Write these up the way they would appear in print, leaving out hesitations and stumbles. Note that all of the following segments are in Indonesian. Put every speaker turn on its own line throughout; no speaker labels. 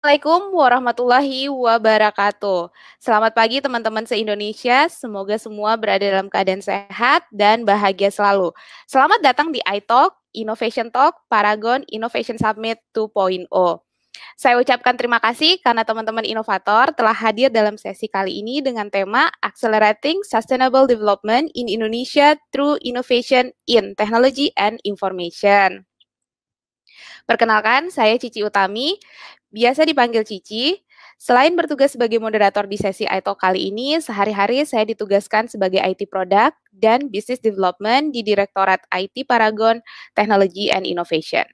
Assalamualaikum warahmatullahi wabarakatuh. Selamat pagi teman-teman se-Indonesia. Semoga semua berada dalam keadaan sehat dan bahagia selalu. Selamat datang di iTalk, Innovation Talk, Paragon Innovation Summit 2.0. Saya ucapkan terima kasih karena teman-teman inovator telah hadir dalam sesi kali ini dengan tema Accelerating Sustainable Development in Indonesia Through Innovation in Technology and Information. Perkenalkan, saya Cici Utami, biasa dipanggil Cici. Selain bertugas sebagai moderator di sesi iTalk kali ini, sehari-hari saya ditugaskan sebagai IT Product dan Business Development di Direktorat IT Paragon Technology and Innovation.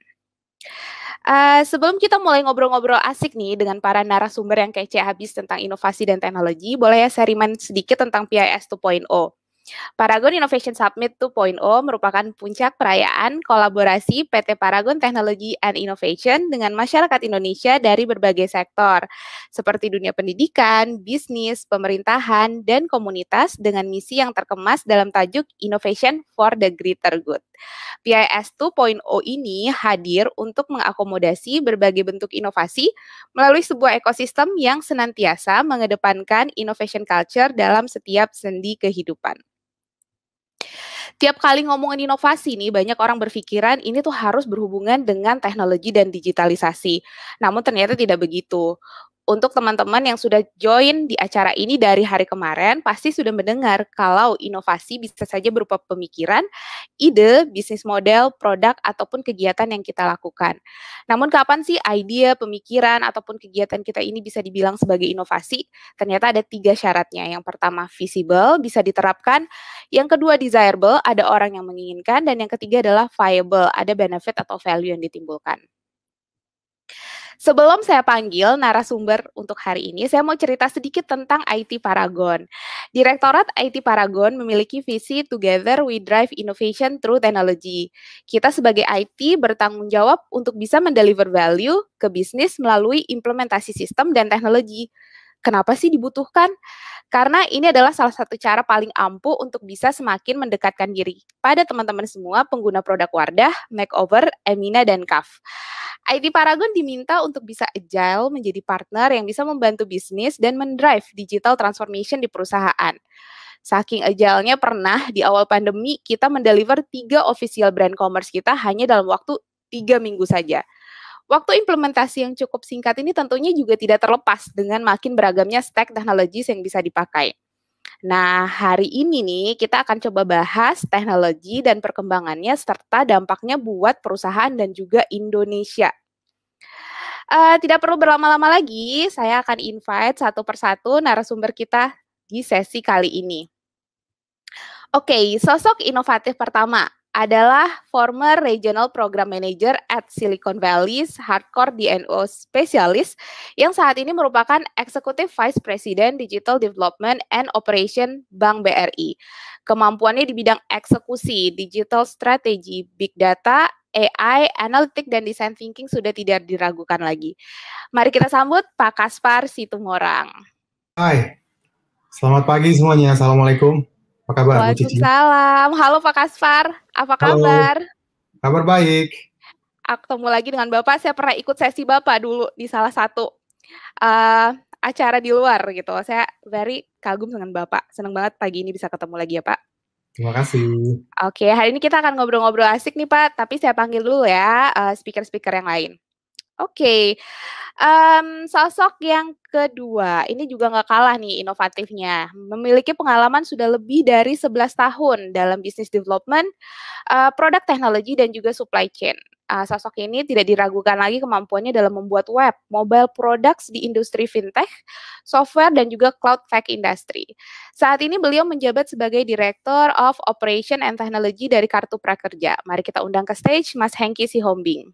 Sebelum kita mulai ngobrol-ngobrol asik nih dengan para narasumber yang kece habis tentang inovasi dan teknologi, boleh ya saya remind sedikit tentang PIS 2.0. Paragon Innovation Summit 2.0 merupakan puncak perayaan kolaborasi PT Paragon Technology and Innovation dengan masyarakat Indonesia dari berbagai sektor, seperti dunia pendidikan, bisnis, pemerintahan, dan komunitas dengan misi yang terkemas dalam tajuk Innovation for the Greater Good. PIS 2.0 ini hadir untuk mengakomodasi berbagai bentuk inovasi melalui sebuah ekosistem yang senantiasa mengedepankan innovation culture dalam setiap sendi kehidupan. Tiap kali ngomongin inovasi nih, banyak orang berpikiran ini tuh harus berhubungan dengan teknologi dan digitalisasi. Namun ternyata tidak begitu. Untuk teman-teman yang sudah join di acara ini dari hari kemarin, pasti sudah mendengar kalau inovasi bisa saja berupa pemikiran, ide, bisnis model, produk, ataupun kegiatan yang kita lakukan. Namun kapan sih ide, pemikiran, ataupun kegiatan kita ini bisa dibilang sebagai inovasi? Ternyata ada 3 syaratnya. Yang pertama visible, bisa diterapkan. Yang kedua desirable, ada orang yang menginginkan. Dan yang ketiga adalah viable, ada benefit atau value yang ditimbulkan. Sebelum saya panggil narasumber untuk hari ini, saya mau cerita sedikit tentang IT Paragon. Direktorat IT Paragon memiliki visi Together We Drive Innovation Through Technology. Kita sebagai IT bertanggung jawab untuk bisa mendeliver value ke bisnis melalui implementasi sistem dan teknologi. Kenapa sih dibutuhkan? Karena ini adalah salah satu cara paling ampuh untuk bisa semakin mendekatkan diri pada teman-teman semua pengguna produk Wardah, Makeover, Emina, dan CAF. IT Paragon diminta untuk bisa agile menjadi partner yang bisa membantu bisnis dan mendrive digital transformation di perusahaan. Saking agile-nya pernah di awal pandemi kita mendeliver 3 official brand commerce kita hanya dalam waktu 3 minggu saja. Waktu implementasi yang cukup singkat ini tentunya juga tidak terlepas dengan makin beragamnya stack teknologis yang bisa dipakai. Nah, hari ini nih kita akan coba bahas teknologi dan perkembangannya serta dampaknya buat perusahaan dan juga Indonesia. Tidak perlu berlama-lama lagi, saya akan invite satu persatu narasumber kita di sesi kali ini. Oke, sosok inovatif pertama adalah former Regional Program Manager at Silicon Valley's Hardcore DNO Specialist yang saat ini merupakan Executive Vice President Digital Development and Operation Bank BRI. Kemampuannya di bidang eksekusi, digital strategy, big data, AI, analitik, dan design thinking sudah tidak diragukan lagi. Mari kita sambut Pak Kaspar Situmorang.
Hai, selamat pagi semuanya. Assalamualaikum. Apa kabar, Bu Cici?
Waalaikumsalam. Halo Pak Kaspar, apa
Halo,
kabar?
kabar baik.
Ketemu lagi dengan Bapak, saya pernah ikut sesi Bapak dulu di salah satu uh, acara di luar gitu. Saya very kagum dengan Bapak. Senang banget pagi ini bisa ketemu lagi ya Pak.
Terima kasih.
Oke, hari ini kita akan ngobrol-ngobrol asik nih Pak, tapi saya panggil dulu ya speaker-speaker yang lain. Oke, sosok yang kedua, ini juga nggak kalah nih inovatifnya. Memiliki pengalaman sudah lebih dari 11 tahun dalam bisnis development, produk teknologi, dan juga supply chain. Sosok ini tidak diragukan lagi kemampuannya dalam membuat web, mobile products di industri fintech, software, dan juga cloud tech industry. Saat ini beliau menjabat sebagai Director of Operation and Technology dari Kartu Prakerja. Mari kita undang ke stage Mas Hengki Sihombing.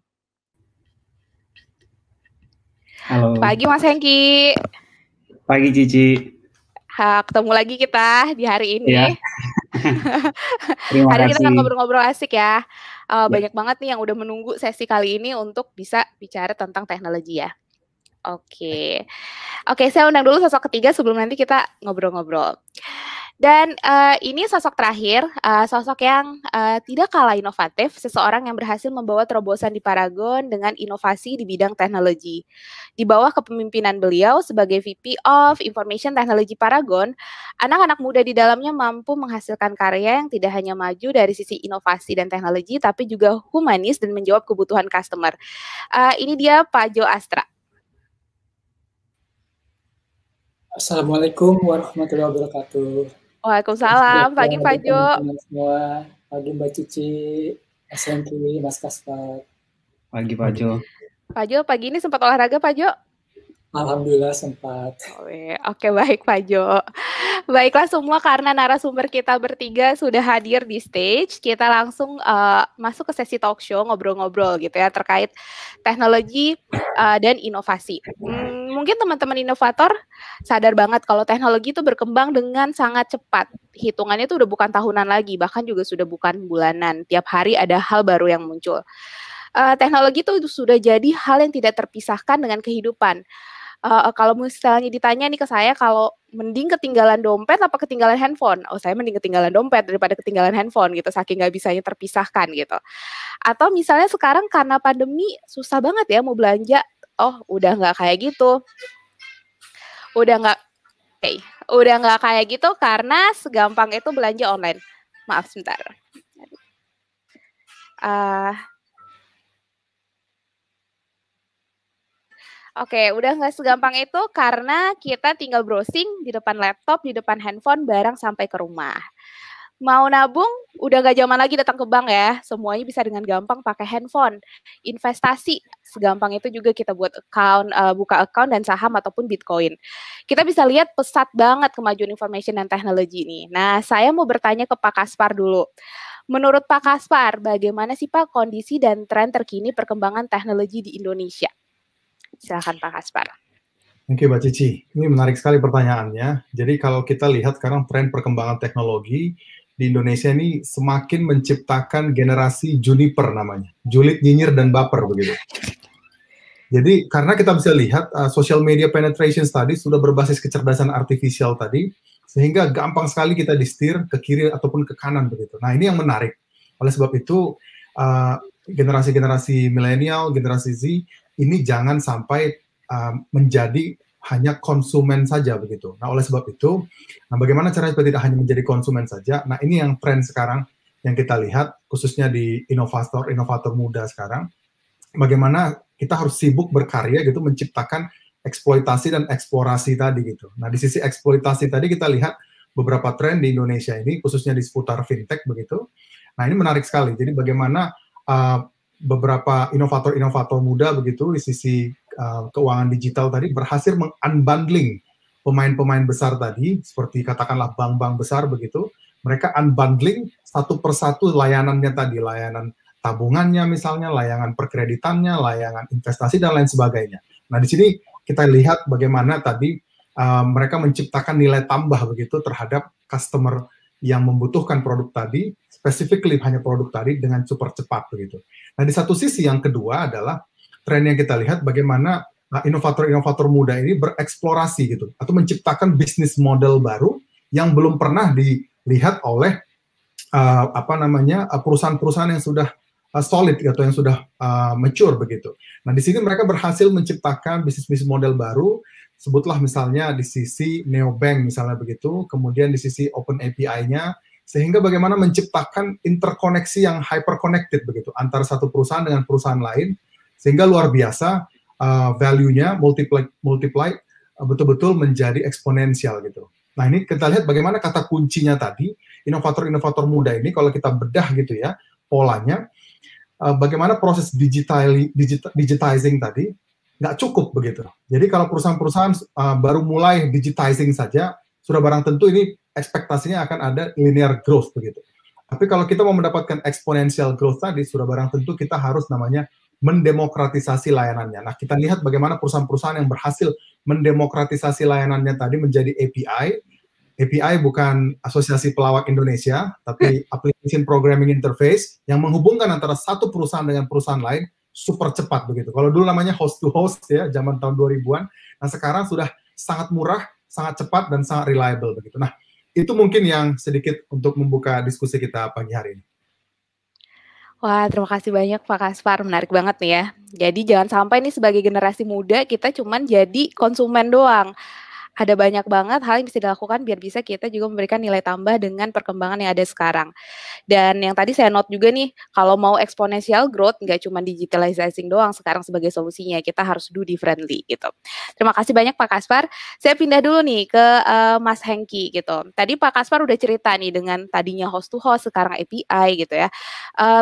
Halo.
Pagi Mas Hengki.
Pagi Cici.
Ketemu lagi kita di hari ini.
Ya. Terima
hari ini kita akan
kasih.
ngobrol-ngobrol asik ya. Banyak banget nih yang udah menunggu sesi kali ini untuk bisa bicara tentang teknologi ya. Oke, saya undang dulu sosok ketiga sebelum nanti kita ngobrol-ngobrol. Dan ini sosok terakhir, sosok yang tidak kalah inovatif, seseorang yang berhasil membawa terobosan di Paragon dengan inovasi di bidang teknologi. Di bawah kepemimpinan beliau sebagai VP of Information Technology Paragon, anak-anak muda di dalamnya mampu menghasilkan karya yang tidak hanya maju dari sisi inovasi dan teknologi, tapi juga humanis dan menjawab kebutuhan customer. Ini dia Pak Jo Astra.
Assalamualaikum warahmatullahi wabarakatuh.
Waalaikumsalam, pagi Pak Jo.
Semua, pagi Mbak Cici, Mas Henry, Mas Kaspar.
Pagi Pak Jo.
Pak Jo, pagi ini sempat olahraga Pak Jo?
Alhamdulillah sempat.
Oke, baik Pak Jo. Baiklah semua, karena narasumber kita bertiga sudah hadir di stage, kita langsung masuk ke sesi talk show, ngobrol-ngobrol gitu ya terkait teknologi dan inovasi. Mungkin teman-teman inovator sadar banget kalau teknologi itu berkembang dengan sangat cepat. Hitungannya itu udah bukan tahunan lagi, bahkan juga sudah bukan bulanan. Tiap hari ada hal baru yang muncul. Teknologi itu sudah jadi hal yang tidak terpisahkan dengan kehidupan. Kalau misalnya ditanya nih ke saya, kalau mending ketinggalan dompet apa ketinggalan handphone? Oh, saya mending ketinggalan dompet daripada ketinggalan handphone gitu, saking nggak bisanya terpisahkan gitu. Atau misalnya sekarang karena pandemi susah banget ya mau belanja, oh udah nggak kayak gitu. Udah nggak kayak gitu karena segampang itu belanja online. Maaf sebentar. Oke, udah nggak segampang itu karena kita tinggal browsing di depan laptop, di depan handphone, barang sampai ke rumah. Mau nabung, udah nggak zaman lagi datang ke bank ya. Semuanya bisa dengan gampang pakai handphone. Investasi, segampang itu juga kita buat buka account dan saham ataupun Bitcoin. Kita bisa lihat pesat banget kemajuan information dan teknologi ini. Nah, saya mau bertanya ke Pak Kaspar dulu. Menurut Pak Kaspar, bagaimana sih Pak kondisi dan tren terkini perkembangan teknologi di Indonesia? Silakan Pak Kaspar.
Oke, Mbak Cici. Ini menarik sekali pertanyaannya. Jadi kalau kita lihat sekarang tren perkembangan teknologi di Indonesia ini semakin menciptakan generasi juniper namanya. Julid, nyinyir, dan baper begitu. Jadi karena kita bisa lihat social media penetration tadi sudah berbasis kecerdasan artifisial tadi, sehingga gampang sekali kita di-steer ke kiri ataupun ke kanan begitu. Nah ini yang menarik. Oleh sebab itu generasi-generasi milenial, generasi Z ini jangan sampai menjadi hanya konsumen saja begitu. Nah oleh sebab itu, nah bagaimana caranya supaya tidak hanya menjadi konsumen saja? Nah ini yang tren sekarang yang kita lihat khususnya di inovator muda sekarang. Bagaimana kita harus sibuk berkarya gitu menciptakan eksploitasi dan eksplorasi tadi gitu. Nah di sisi eksploitasi tadi kita lihat beberapa tren di Indonesia ini khususnya di seputar fintech begitu. Nah ini menarik sekali. Jadi bagaimana beberapa inovator muda begitu di sisi keuangan digital tadi berhasil meng-unbundling pemain-pemain besar tadi seperti katakanlah bank-bank besar begitu. Mereka unbundling satu persatu layanannya tadi, layanan tabungannya misalnya, layanan perkreditannya, layanan investasi dan lain sebagainya. Nah di sini kita lihat bagaimana tadi mereka menciptakan nilai tambah begitu terhadap customer yang membutuhkan produk tadi, specifically hanya produk tadi dengan super cepat begitu. Nah di satu sisi yang kedua adalah tren yang kita lihat bagaimana inovator-inovator muda ini bereksplorasi gitu atau menciptakan bisnis model baru yang belum pernah dilihat oleh perusahaan-perusahaan yang sudah solid atau yang sudah mature begitu. Nah di sini mereka berhasil menciptakan bisnis model baru, sebutlah misalnya di sisi neobank misalnya begitu, kemudian di sisi open API-nya, sehingga bagaimana menciptakan interkoneksi yang hyper connected begitu antara satu perusahaan dengan perusahaan lain, sehingga luar biasa value-nya multiply betul-betul menjadi eksponensial gitu. Nah ini kita lihat bagaimana kata kuncinya tadi, inovator-inovator muda ini kalau kita bedah gitu ya polanya, bagaimana proses digitizing tadi nggak cukup begitu. Jadi kalau perusahaan-perusahaan baru mulai digitizing saja, sudah barang tentu ini ekspektasinya akan ada linear growth begitu. Tapi kalau kita mau mendapatkan exponential growth tadi, sudah barang tentu kita harus namanya mendemokratisasi layanannya. Nah kita lihat bagaimana perusahaan-perusahaan yang berhasil mendemokratisasi layanannya tadi menjadi API. API bukan Asosiasi Pelawak Indonesia, tapi Application Programming Interface yang menghubungkan antara satu perusahaan dengan perusahaan lain super cepat begitu. Kalau dulu namanya host to host ya, zaman tahun 2000-an. Nah, sekarang sudah sangat murah, sangat cepat dan sangat reliable begitu. Nah, itu mungkin yang sedikit untuk membuka diskusi kita pagi hari ini.
Wah, terima kasih banyak Pak Kaspar, menarik banget nih ya. Jadi jangan sampai nih sebagai generasi muda kita cuman jadi konsumen doang. Ada banyak banget hal yang bisa dilakukan biar bisa kita juga memberikan nilai tambah dengan perkembangan yang ada sekarang. Dan yang tadi saya note juga nih, kalau mau exponential growth, nggak cuma digitalizing doang sekarang sebagai solusinya, kita harus do differently gitu. Terima kasih banyak Pak Kaspar. Saya pindah dulu nih ke Mas Hengki gitu. Tadi Pak Kaspar udah cerita nih dengan tadinya host to host, sekarang API gitu ya.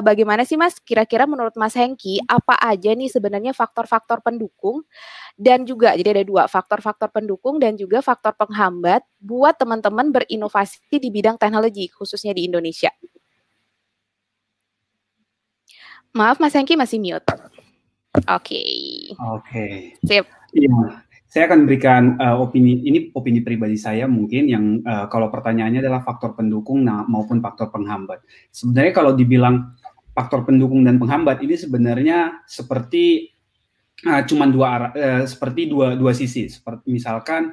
Bagaimana sih Mas, kira-kira menurut Mas Hengki, apa aja nih sebenarnya faktor-faktor pendukung dan juga, jadi ada 2, faktor-faktor pendukung dan juga faktor penghambat buat teman-teman berinovasi di bidang teknologi, khususnya di Indonesia. Maaf, Mas Hengki masih mute. Oke. Sip.
Iya, saya akan berikan opini pribadi saya mungkin yang kalau pertanyaannya adalah faktor pendukung maupun faktor penghambat. Sebenarnya kalau dibilang faktor pendukung dan penghambat ini sebenarnya seperti cuman seperti dua sisi. Seperti misalkan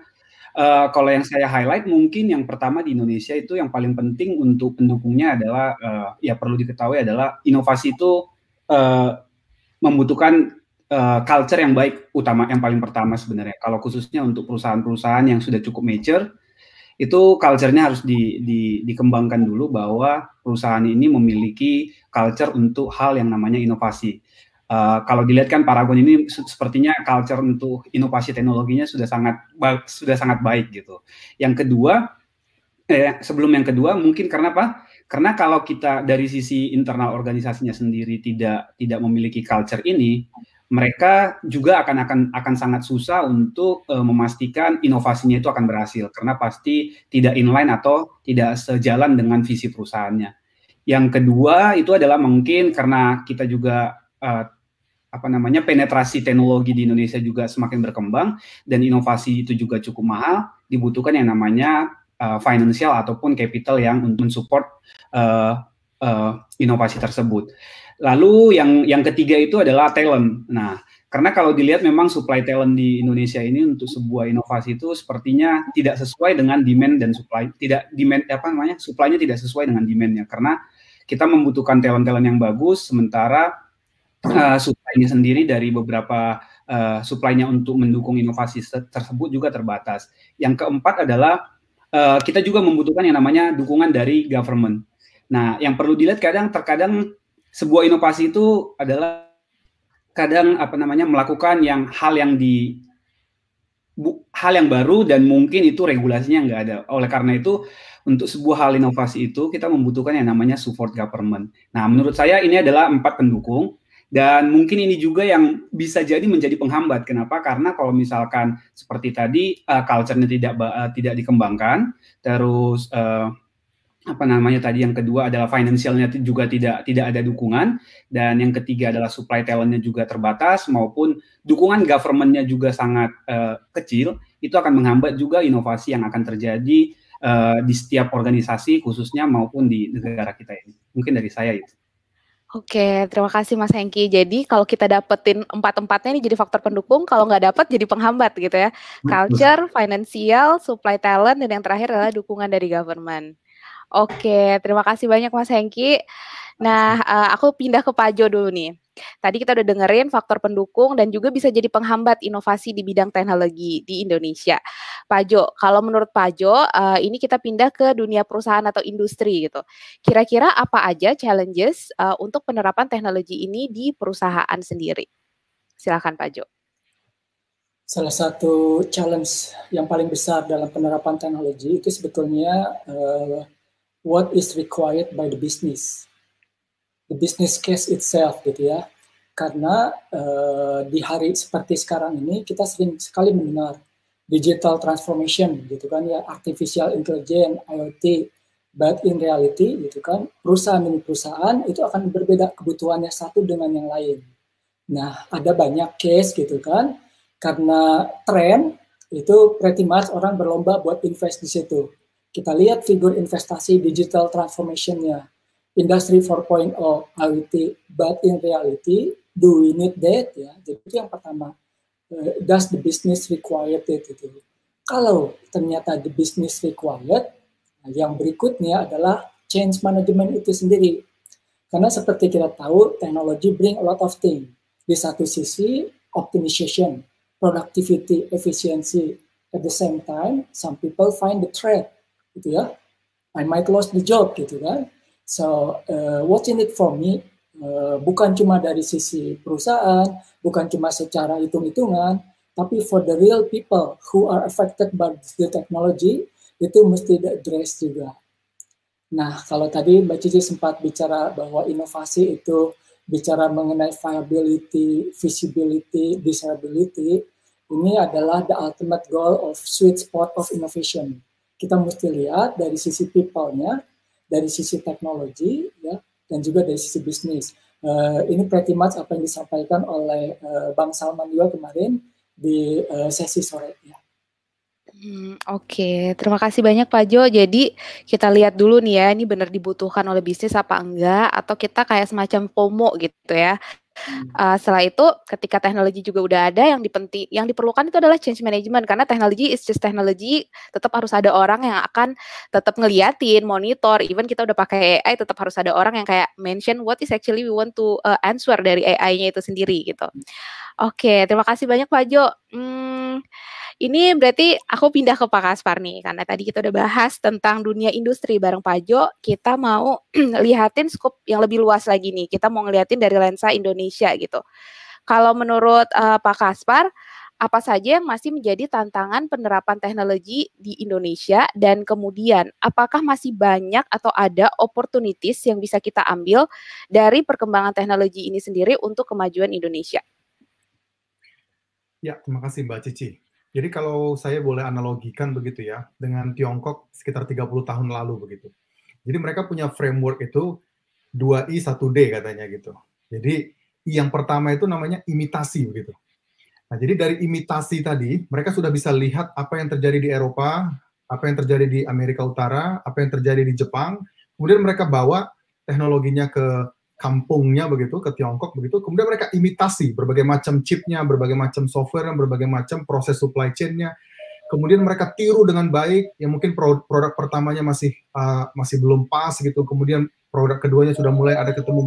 kalau yang saya highlight mungkin yang pertama di Indonesia itu yang paling penting untuk pendukungnya adalah ya perlu diketahui adalah inovasi itu membutuhkan culture yang baik, yang paling pertama sebenarnya. Kalau khususnya untuk perusahaan-perusahaan yang sudah cukup mature, itu culture-nya harus dikembangkan dulu bahwa perusahaan ini memiliki culture untuk hal yang namanya inovasi. Kalau dilihat kan Paragon ini sepertinya culture untuk inovasi teknologinya sudah sangat baik gitu. Yang kedua, sebelum yang kedua mungkin karena apa? Karena kalau kita dari sisi internal organisasinya sendiri tidak memiliki culture ini, mereka juga akan sangat susah untuk memastikan inovasinya itu akan berhasil karena pasti tidak inline atau tidak sejalan dengan visi perusahaannya. Yang kedua itu adalah mungkin karena kita juga penetrasi teknologi di Indonesia juga semakin berkembang dan inovasi itu juga cukup mahal, dibutuhkan yang namanya financial ataupun capital yang untuk mensupport inovasi tersebut. Lalu yang ketiga itu adalah talent. Nah, karena kalau dilihat memang supply talent di Indonesia ini untuk sebuah inovasi itu sepertinya tidak sesuai dengan demand dan supply, supply-nya tidak sesuai dengan demand-nya karena kita membutuhkan talent-talent yang bagus sementara supply-nya sendiri dari beberapa supply-nya untuk mendukung inovasi tersebut juga terbatas. Yang keempat adalah kita juga membutuhkan yang namanya dukungan dari government. Nah, yang perlu dilihat terkadang sebuah inovasi itu adalah melakukan hal yang baru dan mungkin itu regulasinya nggak ada. Oleh karena itu untuk sebuah hal inovasi itu kita membutuhkan yang namanya support government. Nah, menurut saya ini adalah 4 pendukung. Dan mungkin ini juga yang bisa jadi menjadi penghambat. Kenapa? Karena kalau misalkan seperti tadi culture-nya tidak dikembangkan, terus tadi yang kedua adalah financial-nya juga tidak ada dukungan, dan yang ketiga adalah supply talent-nya juga terbatas maupun dukungan government-nya juga sangat kecil, itu akan menghambat juga inovasi yang akan terjadi di setiap organisasi khususnya maupun di negara kita ini. Mungkin dari saya itu.
Oke, terima kasih Mas Hengki. Jadi kalau kita dapetin 4-4-nya ini jadi faktor pendukung, kalau nggak dapat jadi penghambat gitu ya. Culture, financial, supply talent, dan yang terakhir adalah dukungan dari government. Oke, terima kasih banyak Mas Hengki. Nah, aku pindah ke Pak Jo dulu nih. Tadi kita udah dengerin faktor pendukung dan juga bisa jadi penghambat inovasi di bidang teknologi di Indonesia. Pak Jo, kalau menurut Pak Jo, ini kita pindah ke dunia perusahaan atau industri gitu. Kira-kira apa aja challenges untuk penerapan teknologi ini di perusahaan sendiri? Silakan Pak Jo.
Salah satu challenge yang paling besar dalam penerapan teknologi itu sebetulnya what is required by the business case itself gitu ya. Karena di hari seperti sekarang ini kita sering sekali mendengar digital transformation gitu kan ya, artificial intelligence, IoT, but in reality gitu kan perusahaan demi perusahaan itu akan berbeda kebutuhannya satu dengan yang lain. Nah, ada banyak case gitu kan, karena tren itu pretty much orang berlomba buat invest di situ. Kita lihat figur investasi digital transformation-nya. Industry 4.0, IoT, but in reality, do we need that? Ya, jadi itu yang pertama. Does the business require it? Gitu. Kalau ternyata the business required, Nah, yang berikutnya adalah change management itu sendiri. Karena seperti kita tahu, teknologi bring a lot of things. Di satu sisi, optimization, productivity, efficiency. At the same time, some people find the threat, gitu ya. I might lose the job, gitu kan. So, what's in it for me? Bukan cuma dari sisi perusahaan, bukan cuma secara hitung-hitungan, tapi for the real people who are affected by the technology, itu mesti di-address juga. Nah, kalau tadi Mbak Cici sempat bicara bahwa inovasi itu bicara mengenai viability, feasibility, desirability, ini adalah the ultimate goal of sweet spot of innovation. Kita mesti lihat dari sisi people-nya, dari sisi teknologi, ya, dan juga dari sisi bisnis. Ini pretty much apa yang disampaikan oleh Bang Salman juga kemarin di sesi sore. Ya.
Oke, terima kasih banyak Pak Jo. Jadi kita lihat dulu nih ya, ini benar dibutuhkan oleh bisnis apa enggak, atau kita kayak semacam FOMO gitu ya. Setelah itu, ketika teknologi juga udah ada, yang diperlukan itu adalah change management, karena teknologi is just technology, tetap harus ada orang yang akan tetap ngeliatin, monitor, even kita udah pakai AI, tetap harus ada orang yang kayak mention what is actually we want to answer dari AI-nya itu sendiri gitu. Oke, terima kasih banyak Pak Jo. Ini berarti aku pindah ke Pak Kaspar nih, karena tadi kita udah bahas tentang dunia industri bareng Pak Jo, kita mau lihatin skop yang lebih luas lagi nih, kita mau ngeliatin dari lensa Indonesia gitu. Kalau menurut Pak Kaspar, apa saja yang masih menjadi tantangan penerapan teknologi di Indonesia, dan kemudian apakah masih banyak atau ada opportunities yang bisa kita ambil dari perkembangan teknologi ini sendiri untuk kemajuan Indonesia?
Ya, terima kasih Mbak Cici. Jadi kalau saya boleh analogikan begitu ya, dengan Tiongkok sekitar 30 tahun lalu begitu. Jadi mereka punya framework itu 2I 1D katanya gitu. Jadi I yang pertama itu namanya imitasi begitu. Nah, jadi dari imitasi tadi, mereka sudah bisa lihat apa yang terjadi di Eropa, apa yang terjadi di Amerika Utara, apa yang terjadi di Jepang, kemudian mereka bawa teknologinya ke kampungnya begitu, ke Tiongkok begitu, kemudian mereka imitasi berbagai macam chipnya, berbagai macam software, berbagai macam proses supply chain-nya, kemudian mereka tiru dengan baik, yang mungkin produk pertamanya masih belum pas gitu, kemudian produk keduanya sudah mulai ada ketemu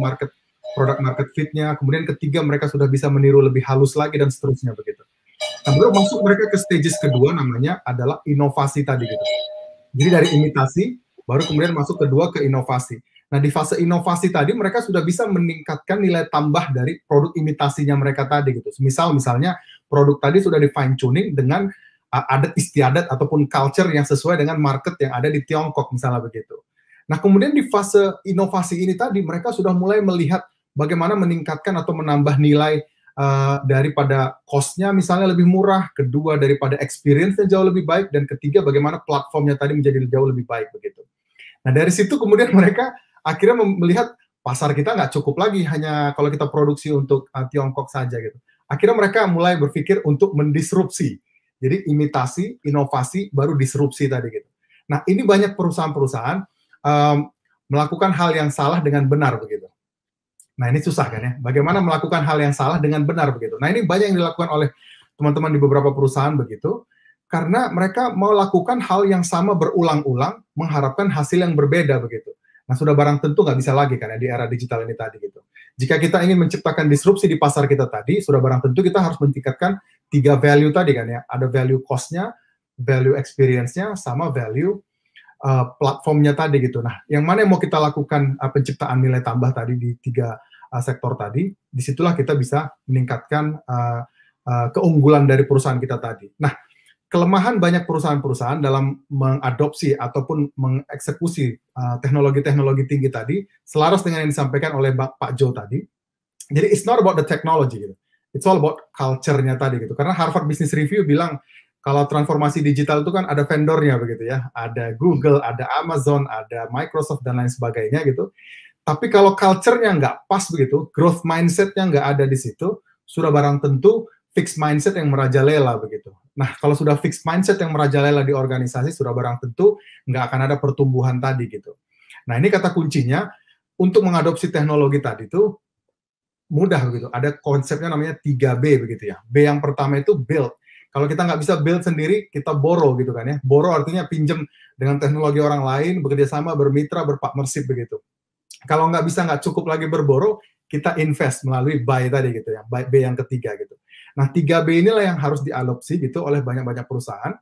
product market fit-nya, kemudian ketiga mereka sudah bisa meniru lebih halus lagi dan seterusnya begitu. Nah, baru masuk mereka ke stages kedua namanya adalah inovasi tadi gitu. Jadi dari imitasi baru kemudian masuk kedua ke inovasi. Nah, di fase inovasi tadi mereka sudah bisa meningkatkan nilai tambah dari produk imitasinya mereka tadi gitu. Misalnya produk tadi sudah di fine tuning dengan adat istiadat ataupun culture yang sesuai dengan market yang ada di Tiongkok misalnya begitu. Nah, kemudian di fase inovasi ini tadi mereka sudah mulai melihat bagaimana meningkatkan atau menambah nilai daripada cost-nya misalnya lebih murah, kedua daripada experience-nya jauh lebih baik, dan ketiga bagaimana platformnya tadi menjadi jauh lebih baik begitu. Nah, dari situ kemudian mereka akhirnya melihat pasar kita nggak cukup lagi hanya kalau kita produksi untuk Tiongkok saja gitu. Akhirnya mereka mulai berpikir untuk mendisrupsi. Jadi imitasi, inovasi, baru disrupsi tadi gitu. Nah, ini banyak perusahaan-perusahaan melakukan hal yang salah dengan benar begitu. Nah, ini susah kan ya, bagaimana melakukan hal yang salah dengan benar begitu. Nah, ini banyak yang dilakukan oleh teman-teman di beberapa perusahaan begitu, karena mereka mau lakukan hal yang sama berulang-ulang, mengharapkan hasil yang berbeda begitu. Nah, sudah barang tentu nggak bisa lagi kan ya di era digital ini tadi gitu. Jika kita ingin menciptakan disrupsi di pasar kita tadi, sudah barang tentu kita harus meningkatkan 3 value tadi kan ya. Ada value cost-nya, value experience-nya, sama value platformnya tadi gitu. Nah, yang mana yang mau kita lakukan penciptaan nilai tambah tadi di 3 sektor tadi, disitulah kita bisa meningkatkan keunggulan dari perusahaan kita tadi. Nah, kelemahan banyak perusahaan-perusahaan dalam mengadopsi ataupun mengeksekusi teknologi-teknologi tinggi tadi, selaras dengan yang disampaikan oleh Pak Jo tadi. Jadi it's not about the technology gitu. It's all about culture-nya tadi gitu. Karena Harvard Business Review bilang kalau transformasi digital itu kan ada vendornya begitu ya. Ada Google, ada Amazon, ada Microsoft dan lain sebagainya gitu. Tapi kalau culture-nya nggak pas begitu, growth mindset-nya nggak ada di situ, sudah barang tentu fixed mindset yang merajalela begitu. Nah, kalau sudah fixed mindset yang merajalela di organisasi, sudah barang tentu nggak akan ada pertumbuhan tadi gitu. Nah, ini kata kuncinya untuk mengadopsi teknologi tadi itu mudah begitu. Ada konsepnya namanya 3B begitu ya. B yang pertama itu build. Kalau kita nggak bisa build sendiri, kita borrow gitu kan ya. Borrow artinya pinjam dengan teknologi orang lain, bekerja sama, bermitra, berpartnership begitu. Kalau nggak cukup lagi berboro, kita invest melalui buy tadi gitu ya, buy B yang ketiga gitu. Nah 3B inilah yang harus diadopsi gitu oleh banyak-banyak perusahaan,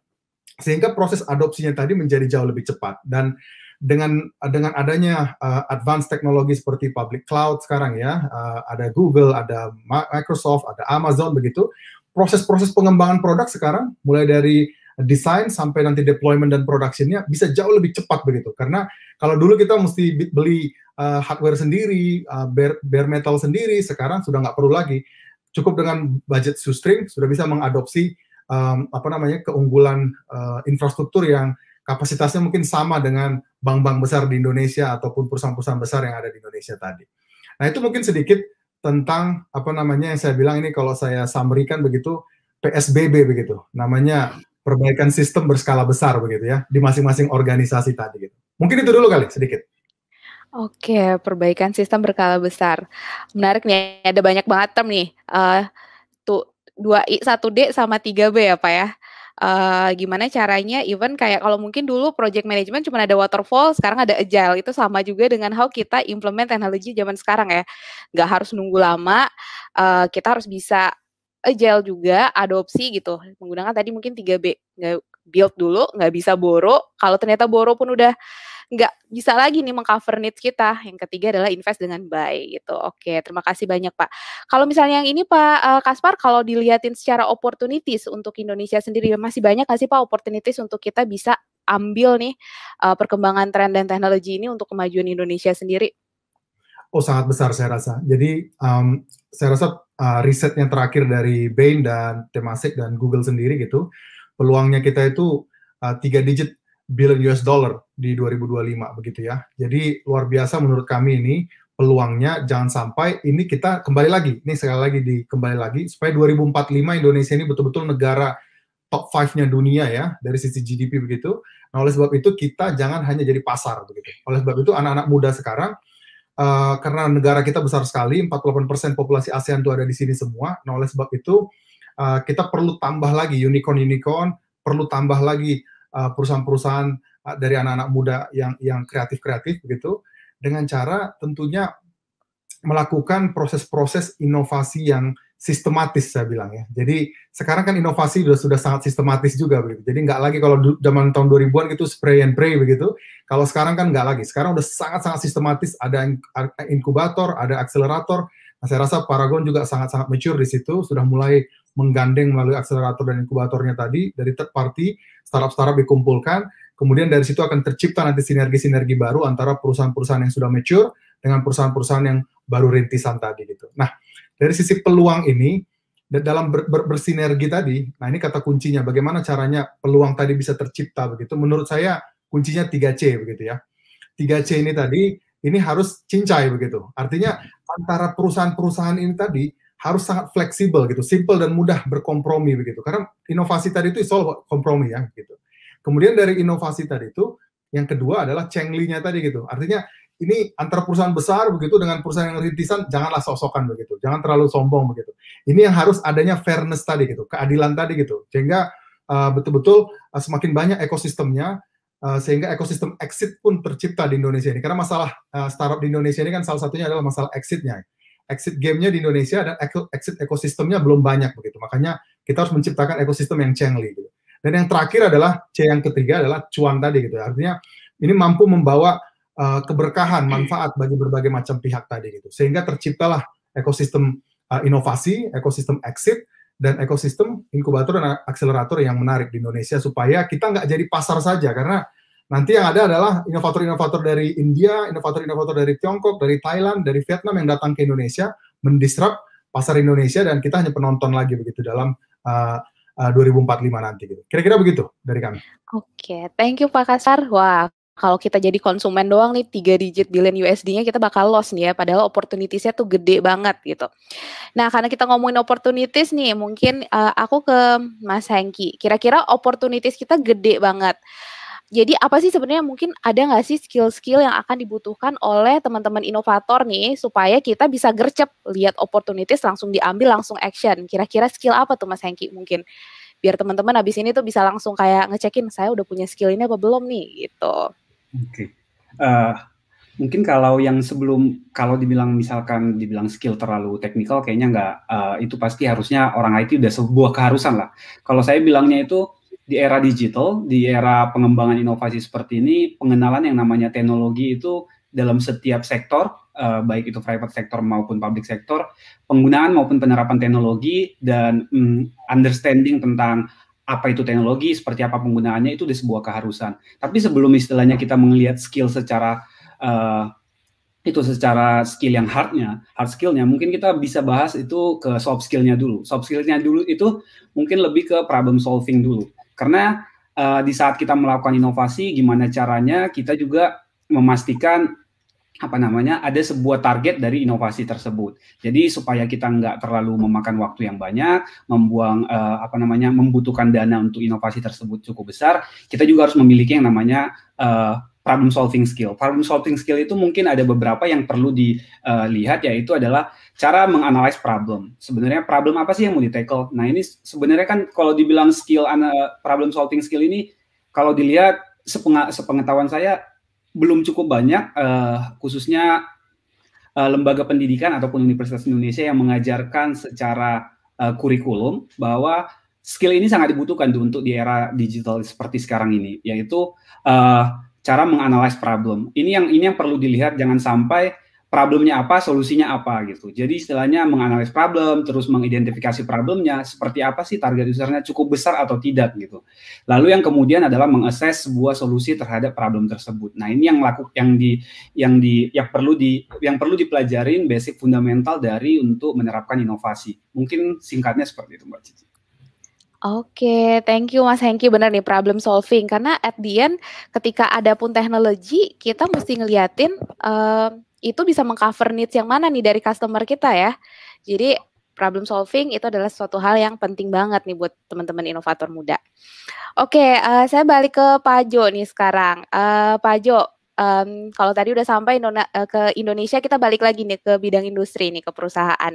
sehingga proses adopsinya tadi menjadi jauh lebih cepat. Dan dengan adanya advanced teknologi seperti public cloud sekarang ya, ada Google, ada Microsoft, ada Amazon begitu, proses-proses pengembangan produk sekarang mulai dari desain sampai nanti deployment dan productionnya bisa jauh lebih cepat begitu. Karena kalau dulu kita mesti beli hardware sendiri, bare metal sendiri, sekarang sudah nggak perlu lagi. Cukup dengan budget shoestring sudah bisa mengadopsi keunggulan infrastruktur yang kapasitasnya mungkin sama dengan bank-bank besar di Indonesia ataupun perusahaan-perusahaan besar yang ada di Indonesia tadi. Nah itu mungkin sedikit tentang yang saya bilang ini kalau saya summary-kan begitu PSBB begitu, namanya perbaikan sistem berskala besar begitu ya di masing-masing organisasi tadi gitu. Mungkin itu dulu kali sedikit.
Oke, perbaikan sistem berskala besar. Menarik nih, ada banyak banget term nih. 2I, 1D sama 3B ya Pak ya. Gimana caranya even kayak kalau mungkin dulu project management cuma ada waterfall, sekarang ada agile. Itu sama juga dengan how kita implement teknologi zaman sekarang ya. Nggak harus nunggu lama, kita harus bisa agile juga, adopsi gitu. Menggunakan tadi mungkin 3B. Nggak build dulu, nggak bisa borrow. Kalau ternyata borrow pun udah nggak bisa lagi nih mengcover needs kita. Yang ketiga adalah invest dengan buy gitu. Oke, terima kasih banyak Pak. Kalau misalnya yang ini Pak Kaspar, kalau dilihatin secara opportunities untuk Indonesia sendiri, masih banyak nggak sih Pak opportunities untuk kita bisa ambil nih perkembangan tren dan teknologi ini untuk kemajuan Indonesia sendiri?
Oh, sangat besar saya rasa. Jadi saya rasa riset yang terakhir dari Bain dan Temasek dan Google sendiri gitu, peluangnya kita itu 3 digit billion US dollar di 2025 begitu ya. Jadi luar biasa menurut kami ini peluangnya, jangan sampai ini kita kembali lagi, ini sekali lagi kembali lagi supaya 2045 Indonesia ini betul-betul negara top 5-nya dunia ya dari sisi GDP begitu. Nah oleh sebab itu kita jangan hanya jadi pasar begitu. Oleh sebab itu anak-anak muda sekarang karena negara kita besar sekali, 48% populasi ASEAN itu ada di sini semua. Nah oleh sebab itu kita perlu tambah lagi unicorn, perlu tambah lagi perusahaan-perusahaan dari anak-anak muda yang kreatif begitu, dengan cara tentunya melakukan proses-proses inovasi yang sistematis saya bilang ya. Jadi sekarang kan inovasi sudah sangat sistematis juga begitu. Jadi nggak lagi kalau zaman tahun 2000-an gitu spray and pray begitu. Kalau sekarang kan nggak lagi. Sekarang udah sangat-sangat sistematis, ada inkubator, ada akselerator. Nah, saya rasa Paragon juga sangat-sangat mature di situ, sudah mulai menggandeng melalui akselerator dan inkubatornya tadi dari third party, startup-startup dikumpulkan, kemudian dari situ akan tercipta nanti sinergi-sinergi baru antara perusahaan-perusahaan yang sudah mature dengan perusahaan-perusahaan yang baru rintisan tadi gitu. Nah, dari sisi peluang ini, dalam bersinergi tadi, nah ini kata kuncinya, bagaimana caranya peluang tadi bisa tercipta begitu, menurut saya kuncinya 3C begitu ya. 3C ini tadi, ini harus cincai begitu. Artinya antara perusahaan-perusahaan ini tadi harus sangat fleksibel gitu, simple dan mudah berkompromi begitu. Karena inovasi tadi itu soal kompromi ya gitu. Kemudian dari inovasi tadi itu yang kedua adalah cengli-nya tadi gitu. Artinya ini antara perusahaan besar begitu dengan perusahaan yang rintisan janganlah sok-sokan begitu. Jangan terlalu sombong begitu. Ini yang harus adanya fairness tadi gitu, keadilan tadi gitu. Sehingga betul-betul semakin banyak ekosistemnya, sehingga ekosistem exit pun tercipta di Indonesia ini. Karena masalah startup di Indonesia ini kan salah satunya adalah masalah exit-nya. Exit game-nya di Indonesia dan exit ekosistemnya belum banyak begitu. Makanya kita harus menciptakan ekosistem yang cengli gitu. Dan yang terakhir adalah C yang ketiga adalah cuan tadi gitu. Artinya ini mampu membawa keberkahan, manfaat bagi berbagai macam pihak tadi gitu. Sehingga terciptalah ekosistem inovasi, ekosistem exit, dan ekosistem inkubator dan akselerator yang menarik di Indonesia supaya kita nggak jadi pasar saja, karena nanti yang ada adalah inovator-inovator dari India, inovator-inovator dari Tiongkok, dari Thailand, dari Vietnam yang datang ke Indonesia, mendisrupt pasar Indonesia, dan kita hanya penonton lagi begitu dalam 2045 nanti gitu. Kira-kira begitu dari kami.
Oke, thank you Pak Kaspar. Wah, kalau kita jadi konsumen doang nih 3 digit billion USD-nya kita bakal loss nih ya, padahal opportunities-nya tuh gede banget gitu. Nah, karena kita ngomongin opportunities nih, mungkin aku ke Mas Hengki. Kira-kira opportunities kita gede banget. Jadi apa sih sebenarnya mungkin ada nggak sih skill-skill yang akan dibutuhkan oleh teman-teman inovator nih supaya kita bisa gercep lihat opportunities langsung diambil langsung action. Kira-kira skill apa tuh Mas Hengki mungkin biar teman-teman habis ini tuh bisa langsung kayak ngecekin saya udah punya skill ini apa belum nih gitu.
Oke. Mungkin kalau yang kalau dibilang skill terlalu teknikal, kayaknya nggak, itu pasti harusnya orang IT udah sebuah keharusan lah. Kalau saya bilangnya itu di era digital, di era pengembangan inovasi seperti ini, pengenalan yang namanya teknologi itu dalam setiap sektor, baik itu private sector maupun public sector, penggunaan maupun penerapan teknologi dan understanding tentang apa itu teknologi, seperti apa penggunaannya itu udah sebuah keharusan. Tapi sebelum istilahnya kita melihat skill secara skill yang hard skillnya, mungkin kita bisa bahas itu ke soft skillnya dulu. Soft skillnya dulu itu mungkin lebih ke problem solving dulu. Karena di saat kita melakukan inovasi, gimana caranya kita juga memastikan ada sebuah target dari inovasi tersebut. Jadi supaya kita nggak terlalu memakan waktu yang banyak, membutuhkan dana untuk inovasi tersebut cukup besar, kita juga harus memiliki yang namanya problem solving skill. Problem solving skill itu mungkin ada beberapa yang perlu dilihat, yaitu adalah cara menganalisis problem. Sebenarnya problem apa sih yang mau di-tackle? Nah, ini sebenarnya kan kalau dibilang skill problem solving skill ini, kalau dilihat sepengetahuan saya belum cukup banyak, khususnya lembaga pendidikan ataupun Universitas Indonesia yang mengajarkan secara kurikulum bahwa skill ini sangat dibutuhkan untuk di era digital seperti sekarang ini, yaitu cara menganalisis problem. Ini yang perlu dilihat, jangan sampai problemnya apa, solusinya apa gitu. Jadi istilahnya menganalisis problem, terus mengidentifikasi problemnya, seperti apa sih target usernya, cukup besar atau tidak gitu. Lalu yang kemudian adalah mengakses sebuah solusi terhadap problem tersebut. Nah, ini yang perlu dipelajarin basic fundamental dari untuk menerapkan inovasi. Mungkin singkatnya seperti itu, Mbak Cici.
Oke, thank you Mas Hengki, benar nih problem solving, karena at the end ketika ada pun teknologi, kita mesti ngeliatin itu bisa mengcover needs yang mana nih dari customer kita ya. Jadi problem solving itu adalah suatu hal yang penting banget nih buat teman-teman inovator muda. Oke, saya balik ke Pak Jo nih sekarang. Pak Jo, kalau tadi udah sampai ke Indonesia, kita balik lagi nih ke bidang industri nih, ke perusahaan.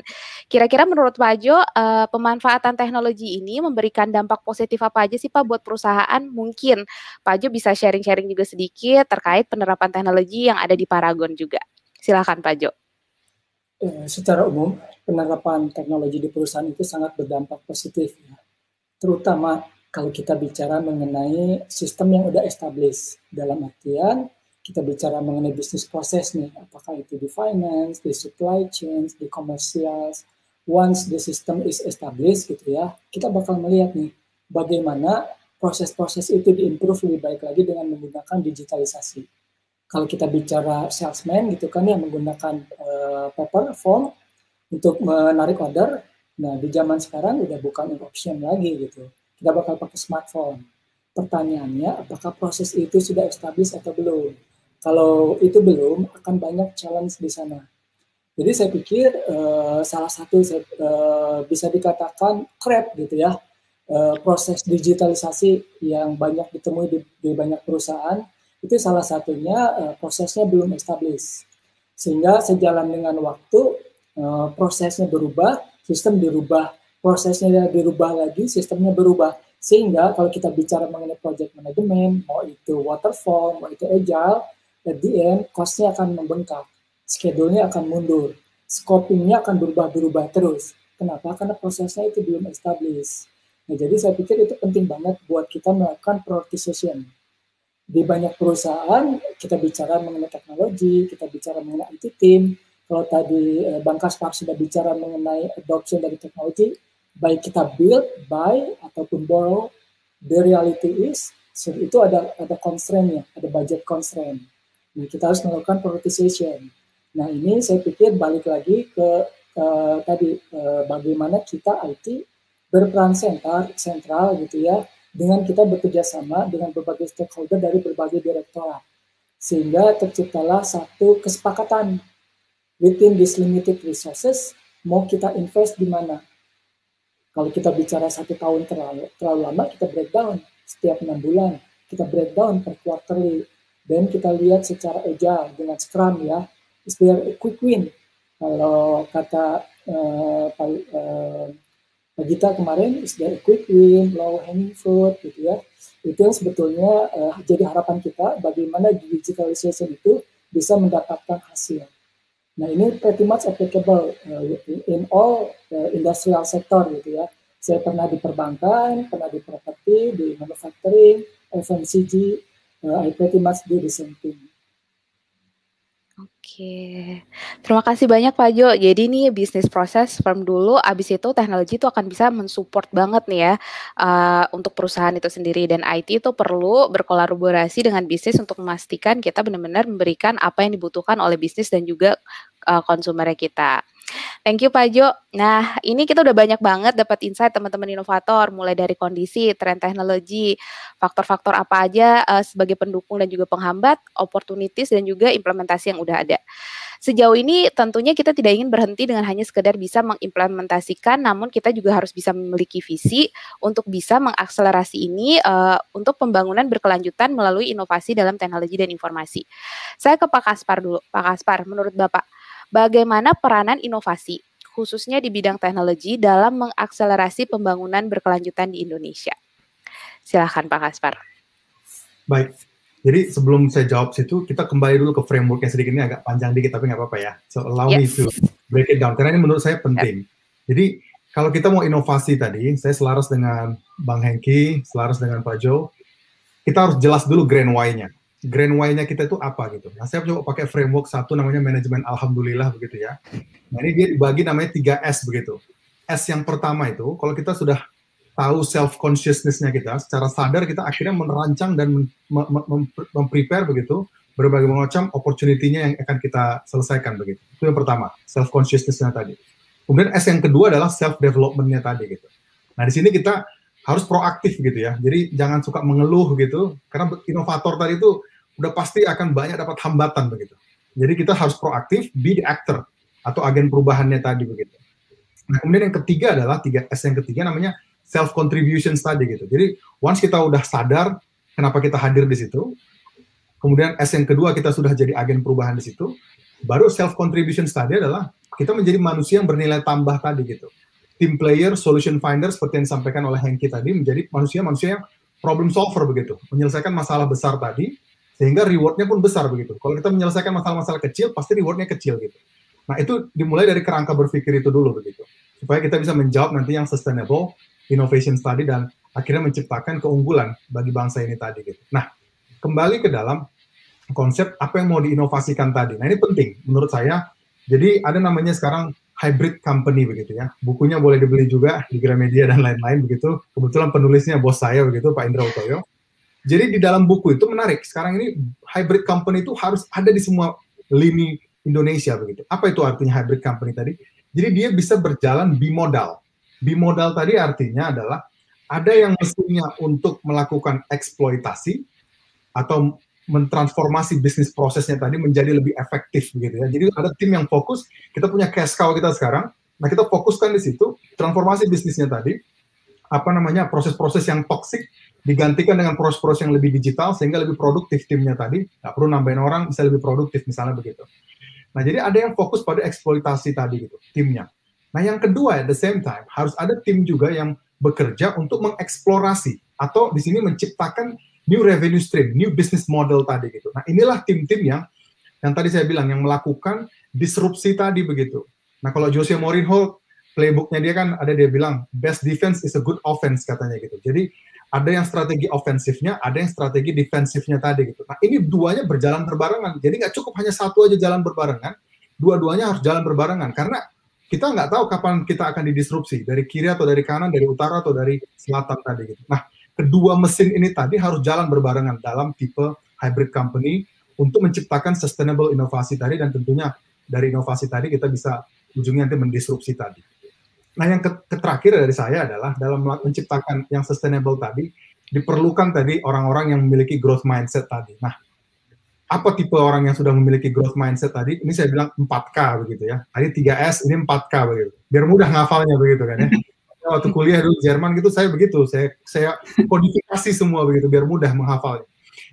Kira-kira menurut Pak Jo, pemanfaatan teknologi ini memberikan dampak positif apa aja sih Pak buat perusahaan? Mungkin Pak Jo bisa sharing-sharing juga sedikit terkait penerapan teknologi yang ada di Paragon juga. Silakan Pak Jo.
Secara umum, penerapan teknologi di perusahaan itu sangat berdampak positif, ya. Terutama kalau kita bicara mengenai sistem yang udah established, dalam artian kita bicara mengenai bisnis proses nih, apakah itu di finance, di supply chain, di commercial. Once the system is established gitu ya, kita bakal melihat nih bagaimana proses-proses itu diimprove lebih baik lagi dengan menggunakan digitalisasi. Kalau kita bicara salesman gitu kan, yang menggunakan paper form untuk menarik order, nah di zaman sekarang udah bukan option lagi gitu. Kita bakal pakai smartphone. Pertanyaannya, apakah proses itu sudah established atau belum? Kalau itu belum, akan banyak challenge di sana. Jadi saya pikir salah satu bisa dikatakan trap gitu ya, proses digitalisasi yang banyak ditemui di banyak perusahaan, itu salah satunya prosesnya belum established. Sehingga sejalan dengan waktu, prosesnya berubah, sistem dirubah, prosesnya dirubah lagi, sistemnya berubah. Sehingga kalau kita bicara mengenai project management, mau itu waterfall, mau itu agile, at the end, cost-nya akan membengkak, schedule-nya akan mundur, scoping-nya akan berubah-berubah terus. Kenapa? Karena prosesnya itu belum established. Nah, jadi saya pikir itu penting banget buat kita melakukan prioritization. Di banyak perusahaan, kita bicara mengenai teknologi, kita bicara mengenai IT team. Kalau tadi Bang Kaspar sudah bicara mengenai adoption dari teknologi, baik kita build, buy, ataupun borrow, the reality is, itu ada constraint-nya, ada budget constraint. Nah, kita harus melakukan prioritization. Nah, ini saya pikir balik lagi ke bagaimana kita IT berperan sentral gitu ya, dengan kita bekerja sama dengan berbagai stakeholder dari berbagai direktorat. Sehingga terciptalah satu kesepakatan within this limited resources, mau kita invest di mana. Kalau kita bicara 1 tahun terlalu lama, kita breakdown setiap 6 bulan, kita breakdown per quarterly. Dan kita lihat secara agile dengan Scrum ya, is there a quick win. Kalau kata Gita kemarin is the quick win, low hanging fruit gitu ya. Itu yang sebetulnya jadi harapan kita bagaimana digitalization itu bisa mendapatkan hasil. Nah ini pretty much applicable in all industrial sector gitu ya. Saya pernah di perbankan, pernah di properti, di manufacturing, FMCG, I pretty much do the same thing.
Oke, terima kasih banyak Pak Jo. Jadi nih bisnis proses firm dulu, abis itu teknologi itu akan bisa mensupport banget nih ya untuk perusahaan itu sendiri, dan IT itu perlu berkolaborasi dengan bisnis untuk memastikan kita benar-benar memberikan apa yang dibutuhkan oleh bisnis dan juga konsumernya kita. Thank you Pak Jo. Nah, ini kita udah banyak banget dapat insight teman-teman inovator, mulai dari kondisi, tren teknologi, faktor-faktor apa aja sebagai pendukung dan juga penghambat, opportunities dan juga implementasi yang udah ada. Sejauh ini tentunya kita tidak ingin berhenti dengan hanya sekedar bisa mengimplementasikan, namun kita juga harus bisa memiliki visi untuk bisa mengakselerasi ini untuk pembangunan berkelanjutan melalui inovasi dalam teknologi dan informasi. Saya ke Pak Kaspar dulu. Pak Kaspar, menurut Bapak, bagaimana peranan inovasi, khususnya di bidang teknologi dalam mengakselerasi pembangunan berkelanjutan di Indonesia? Silahkan Pak Kaspar.
Baik, jadi sebelum saya jawab situ, kita kembali dulu ke frameworknya sedikit, ini agak panjang dikit tapi nggak apa-apa ya. So allow me to break it down, karena ini menurut saya penting. Jadi kalau kita mau inovasi tadi, saya selaras dengan Bang Hengki, selaras dengan Pak Jo, kita harus jelas dulu grand why-nya. Grand why-nya kita itu apa gitu. Nah, saya coba pakai framework satu namanya manajemen alhamdulillah begitu ya. Nah, ini dia dibagi namanya 3S begitu. S yang pertama itu, kalau kita sudah tahu self-consciousness-nya kita, secara sadar kita akhirnya merancang dan memprepare begitu, berbagai macam opportunity-nya yang akan kita selesaikan begitu. Itu yang pertama, self-consciousness-nya tadi. Kemudian S yang kedua adalah self-development-nya tadi gitu. Nah, di sini kita harus proaktif gitu ya. Jadi jangan suka mengeluh gitu, karena inovator tadi itu udah pasti akan banyak dapat hambatan begitu. Jadi kita harus proaktif, be the actor atau agen perubahannya tadi begitu. Nah, kemudian yang ketiga adalah 3S yang ketiga namanya self contribution tadi gitu. Jadi once kita udah sadar kenapa kita hadir di situ, kemudian S yang kedua kita sudah jadi agen perubahan di situ, baru self contribution tadi adalah kita menjadi manusia yang bernilai tambah tadi gitu. Team player, solution finder, seperti yang disampaikan oleh Hengki tadi, menjadi manusia-manusia yang problem solver begitu, menyelesaikan masalah besar tadi, sehingga rewardnya pun besar begitu. Kalau kita menyelesaikan masalah-masalah kecil, pasti rewardnya kecil gitu. Nah, itu dimulai dari kerangka berpikir itu dulu begitu, supaya kita bisa menjawab nanti yang sustainable innovation tadi dan akhirnya menciptakan keunggulan bagi bangsa ini tadi gitu. Nah, kembali ke dalam konsep apa yang mau diinovasikan tadi. Nah, ini penting menurut saya. Jadi ada namanya sekarang hybrid company begitu ya. Bukunya boleh dibeli juga di Gramedia dan lain-lain begitu. Kebetulan penulisnya bos saya begitu, Pak Indra Utoyo. Jadi di dalam buku itu menarik. Sekarang ini hybrid company itu harus ada di semua lini Indonesia begitu. Apa itu artinya hybrid company tadi? Jadi dia bisa berjalan bimodal. Bimodal tadi artinya adalah ada yang mestinya untuk melakukan eksploitasi atau mentransformasi bisnis prosesnya tadi menjadi lebih efektif begitu ya. Jadi ada tim yang fokus, kita punya cash cow kita sekarang, nah kita fokuskan di situ, transformasi bisnisnya tadi, apa namanya, proses-proses yang toksik digantikan dengan proses-proses yang lebih digital sehingga lebih produktif timnya tadi, nggak perlu nambahin orang, bisa lebih produktif misalnya begitu. Nah jadi ada yang fokus pada eksploitasi tadi gitu, timnya. Nah yang kedua at the same time, harus ada tim juga yang bekerja untuk mengeksplorasi atau di sini menciptakan new revenue stream, new business model tadi gitu. Nah inilah tim-tim yang tadi saya bilang yang melakukan disrupsi tadi begitu. Nah kalau Jose Mourinho playbooknya dia kan ada, dia bilang best defense is a good offense katanya gitu. Jadi ada yang strategi ofensifnya, ada yang strategi defensifnya tadi gitu. Nah ini duanya berjalan berbarengan. Jadi nggak cukup hanya satu aja jalan berbarengan, dua-duanya harus jalan berbarengan karena kita nggak tahu kapan kita akan didisrupsi dari kiri atau dari kanan, dari utara atau dari selatan tadi gitu. Nah kedua mesin ini tadi harus jalan berbarengan dalam tipe hybrid company untuk menciptakan sustainable inovasi tadi, dan tentunya dari inovasi tadi kita bisa ujungnya nanti mendisrupsi tadi. Nah yang terakhir dari saya adalah dalam menciptakan yang sustainable tadi diperlukan tadi orang-orang yang memiliki growth mindset tadi. Nah apa tipe orang yang sudah memiliki growth mindset tadi? Ini saya bilang 4K begitu ya. Tadi 3S, ini 4K begitu. Biar mudah ngafalnya begitu kan ya. Waktu kuliah dulu Jerman gitu saya begitu, saya kodifikasi semua begitu biar mudah menghafalnya.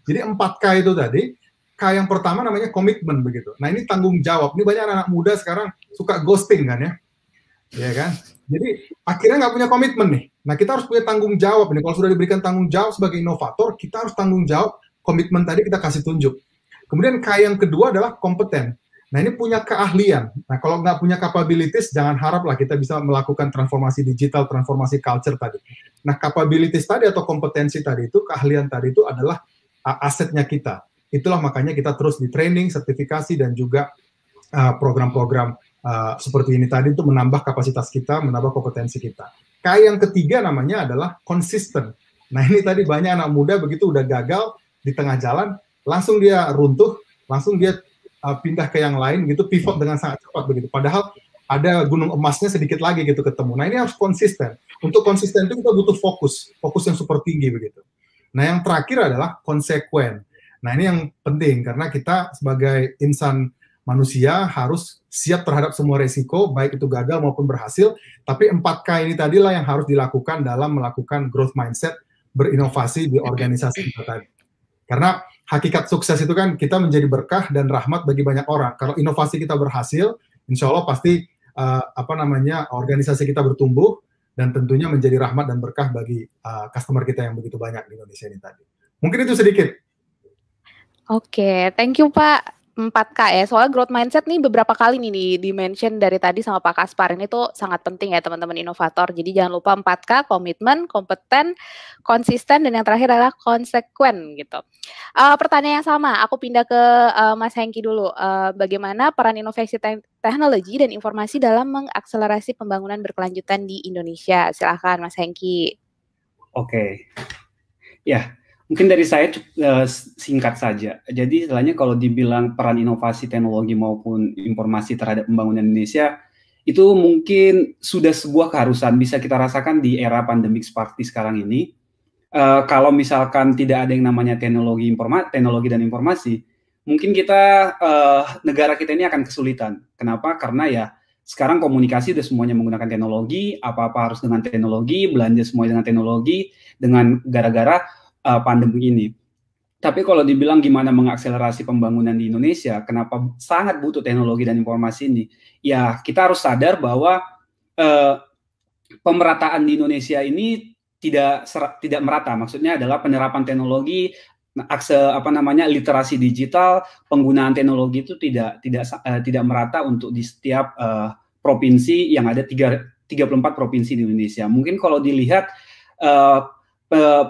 Jadi 4K itu tadi, K yang pertama namanya komitmen begitu. Nah ini tanggung jawab. Ini banyak anak muda sekarang suka ghosting kan ya, ya kan? Jadi akhirnya nggak punya komitmen nih. Nah kita harus punya tanggung jawab nih. Kalau sudah diberikan tanggung jawab sebagai inovator, kita harus tanggung jawab komitmen tadi kita kasih tunjuk. Kemudian K yang kedua adalah kompeten. Nah ini punya keahlian. Nah kalau nggak punya capabilities, jangan haraplah kita bisa melakukan transformasi digital, transformasi culture tadi. Nah capabilities tadi atau kompetensi tadi itu, keahlian tadi itu adalah asetnya kita. Itulah makanya kita terus di training, sertifikasi, dan juga program-program seperti ini tadi untuk menambah kapasitas kita, menambah kompetensi kita. K yang ketiga namanya adalah konsisten. Nah ini tadi banyak anak muda begitu udah gagal di tengah jalan, langsung dia runtuh, langsung dia pindah ke yang lain gitu, pivot dengan sangat cepat begitu. Padahal ada gunung emasnya sedikit lagi gitu ketemu. Nah ini harus konsisten. Untuk konsisten itu kita butuh fokus yang super tinggi begitu. Nah yang terakhir adalah konsekuen. Nah ini yang penting karena kita sebagai insan manusia harus siap terhadap semua resiko, baik itu gagal maupun berhasil, tapi 4K ini tadilah yang harus dilakukan dalam melakukan growth mindset, berinovasi di organisasi kita tadi. Karena hakikat sukses itu kan kita menjadi berkah dan rahmat bagi banyak orang. Kalau inovasi kita berhasil, insya Allah pasti organisasi kita bertumbuh dan tentunya menjadi rahmat dan berkah bagi customer kita yang begitu banyak di Indonesia ini tadi. Mungkin itu sedikit.
Oke, thank you Pak. 4K ya, soalnya growth mindset nih beberapa kali nih di-mention dari tadi sama Pak Kaspar, ini tuh sangat penting ya teman-teman inovator. Jadi jangan lupa 4K, komitmen, kompeten, konsisten, dan yang terakhir adalah konsekuen gitu. Pertanyaan yang sama, aku pindah ke Mas Hengki dulu. Bagaimana peran inovasi teknologi dan informasi dalam mengakselerasi pembangunan berkelanjutan di Indonesia? Silahkan Mas Hengki.
Oke. Ya. Mungkin dari saya singkat saja. Jadi istilahnya kalau dibilang peran inovasi teknologi maupun informasi terhadap pembangunan Indonesia, itu mungkin sudah sebuah keharusan bisa kita rasakan di era pandemik seperti sekarang ini. Kalau misalkan tidak ada yang namanya teknologi dan informasi, mungkin negara kita ini akan kesulitan. Kenapa? Karena ya sekarang komunikasi udah semuanya menggunakan teknologi, apa-apa harus dengan teknologi, belanja semuanya dengan teknologi, dengan gara-gara pandemi ini. Tapi kalau dibilang gimana mengakselerasi pembangunan di Indonesia, kenapa sangat butuh teknologi dan informasi ini? Ya, kita harus sadar bahwa pemerataan di Indonesia ini tidak merata. Maksudnya adalah penerapan teknologi, literasi digital, penggunaan teknologi itu tidak merata untuk di setiap provinsi yang ada 34 provinsi di Indonesia. Mungkin kalau dilihat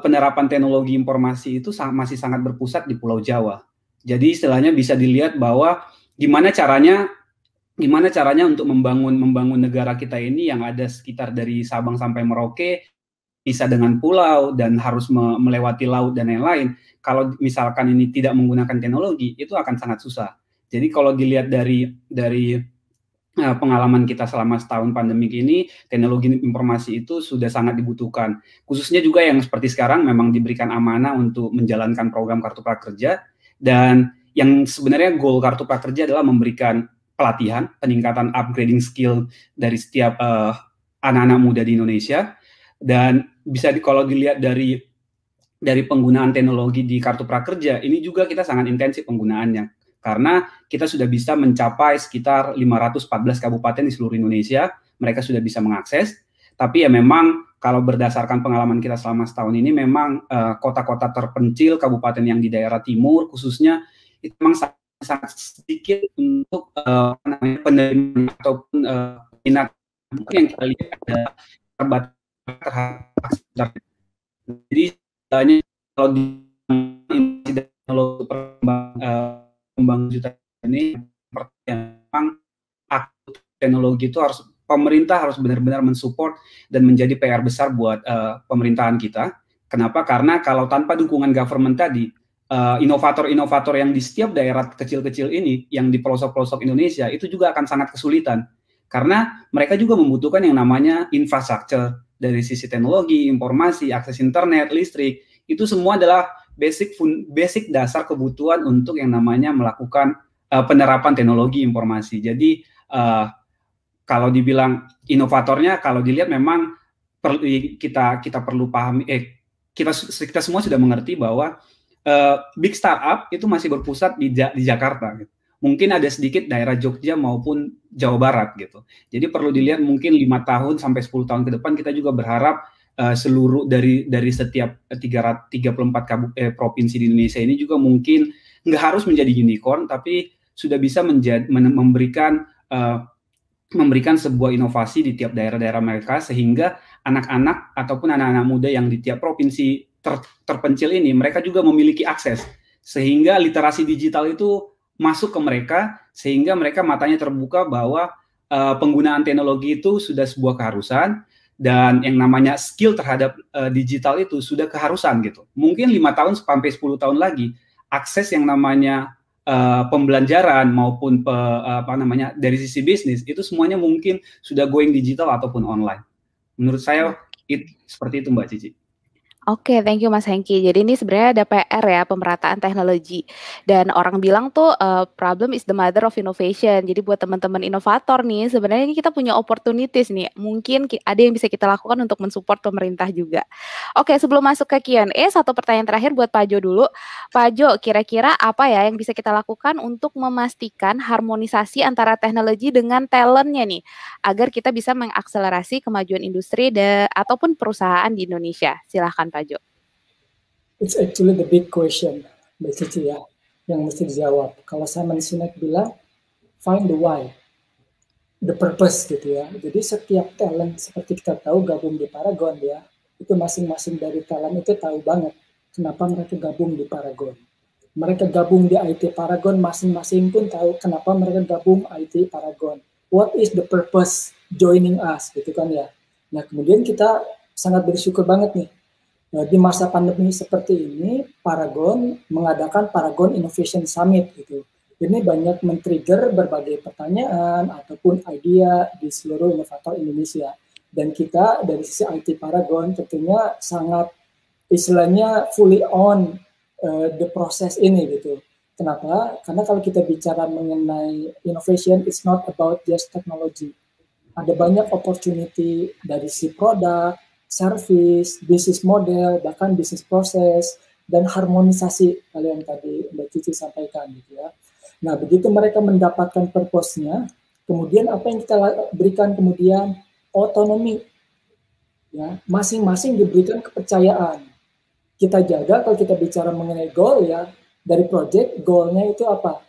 penerapan teknologi informasi itu masih sangat berpusat di Pulau Jawa. Jadi istilahnya bisa dilihat bahwa gimana caranya untuk membangun negara kita ini yang ada sekitar dari Sabang sampai Merauke, bisa dengan pulau dan harus melewati laut dan lain-lain. Kalau misalkan ini tidak menggunakan teknologi, itu akan sangat susah. Jadi kalau dilihat dari pengalaman kita selama setahun pandemik ini, teknologi informasi itu sudah sangat dibutuhkan. Khususnya juga yang seperti sekarang memang diberikan amanah untuk menjalankan program Kartu Prakerja, dan yang sebenarnya goal Kartu Prakerja adalah memberikan pelatihan, peningkatan upgrading skill dari setiap anak-anak muda di Indonesia. Dan bisa kalau dilihat dari penggunaan teknologi di Kartu Prakerja, ini juga kita sangat intensif penggunaannya. Karena kita sudah bisa mencapai sekitar 514 kabupaten di seluruh Indonesia, mereka sudah bisa mengakses. Tapi ya memang kalau berdasarkan pengalaman kita selama setahun ini, memang kota-kota terpencil, kabupaten yang di daerah timur khususnya, itu memang sangat sedikit untuk penerimaan ataupun minat yang kita lihat ada terbatas terhadap. Jadi kalau di pembangunan juta ini memang teknologi itu pemerintah harus benar-benar mensupport dan menjadi PR besar buat pemerintahan kita. Kenapa? Karena kalau tanpa dukungan government tadi, inovator-inovator yang di setiap daerah kecil-kecil ini, yang di pelosok-pelosok Indonesia, itu juga akan sangat kesulitan. Karena mereka juga membutuhkan yang namanya infrastruktur dari sisi teknologi, informasi, akses internet, listrik, itu semua adalah basic dasar kebutuhan untuk yang namanya melakukan penerapan teknologi informasi. Jadi kalau dibilang inovatornya, kalau dilihat memang kita perlu pahami, kita semua sudah mengerti bahwa big startup itu masih berpusat di Jakarta. Gitu. mungkin ada sedikit daerah Jogja maupun Jawa Barat gitu. Jadi perlu dilihat mungkin 5 tahun sampai 10 tahun ke depan kita juga berharap seluruh dari setiap 334 provinsi di Indonesia ini juga mungkin nggak harus menjadi unicorn, tapi sudah bisa memberikan sebuah inovasi di tiap daerah-daerah mereka, sehingga anak-anak ataupun anak-anak muda yang di tiap provinsi terpencil ini, mereka juga memiliki akses, sehingga literasi digital itu masuk ke mereka, sehingga mereka matanya terbuka bahwa penggunaan teknologi itu sudah sebuah keharusan, dan yang namanya skill terhadap digital itu sudah keharusan gitu. Mungkin 5 tahun sampai 10 tahun lagi, akses yang namanya pembelajaran maupun dari sisi bisnis itu semuanya mungkin sudah going digital ataupun online. Menurut saya seperti itu Mbak Cici.
Oke, thank you Mas Hengki. Jadi ini sebenarnya ada PR ya, pemerataan teknologi. Dan orang bilang tuh problem is the mother of innovation. Jadi buat teman-teman inovator nih, sebenarnya ini kita punya opportunities nih. Mungkin ada yang bisa kita lakukan untuk mensupport pemerintah juga. Oke, sebelum masuk ke Q&A, satu pertanyaan terakhir buat Pak Jo dulu. Pak Jo, kira-kira apa ya yang bisa kita lakukan untuk memastikan harmonisasi antara teknologi dengan talentnya nih, agar kita bisa mengakselerasi kemajuan industri ataupun perusahaan di Indonesia? Silahkan Pak Jo.
It's actually the big question, Mbak Cici ya, yang mesti dijawab. Kalau Simon Sinek bilang, find the why, the purpose gitu ya. Jadi setiap talent seperti kita tahu gabung di Paragon ya, itu masing-masing dari talent itu tahu banget kenapa mereka gabung di Paragon. Mereka gabung di IT Paragon, masing-masing pun tahu kenapa mereka gabung IT Paragon. What is the purpose joining us gitu kan ya. Nah kemudian kita sangat bersyukur banget nih. Di masa pandemi seperti ini, Paragon mengadakan Paragon Innovation Summit gitu. Ini banyak men-trigger berbagai pertanyaan ataupun ide di seluruh inovator Indonesia. Dan kita dari sisi IT Paragon tentunya sangat istilahnya fully on the proses ini gitu. Kenapa? Karena kalau kita bicara mengenai innovation, it's not about just technology. Ada banyak opportunity dari si produk, service, bisnis model, bahkan bisnis proses, dan harmonisasi kalian tadi Mbak Cici sampaikan gitu ya. Nah, begitu mereka mendapatkan purpose-nya, kemudian apa yang kita berikan kemudian? Otonomi. Ya, masing-masing diberikan kepercayaan. Kita jaga kalau kita bicara mengenai goal ya, dari project, goal-nya itu apa?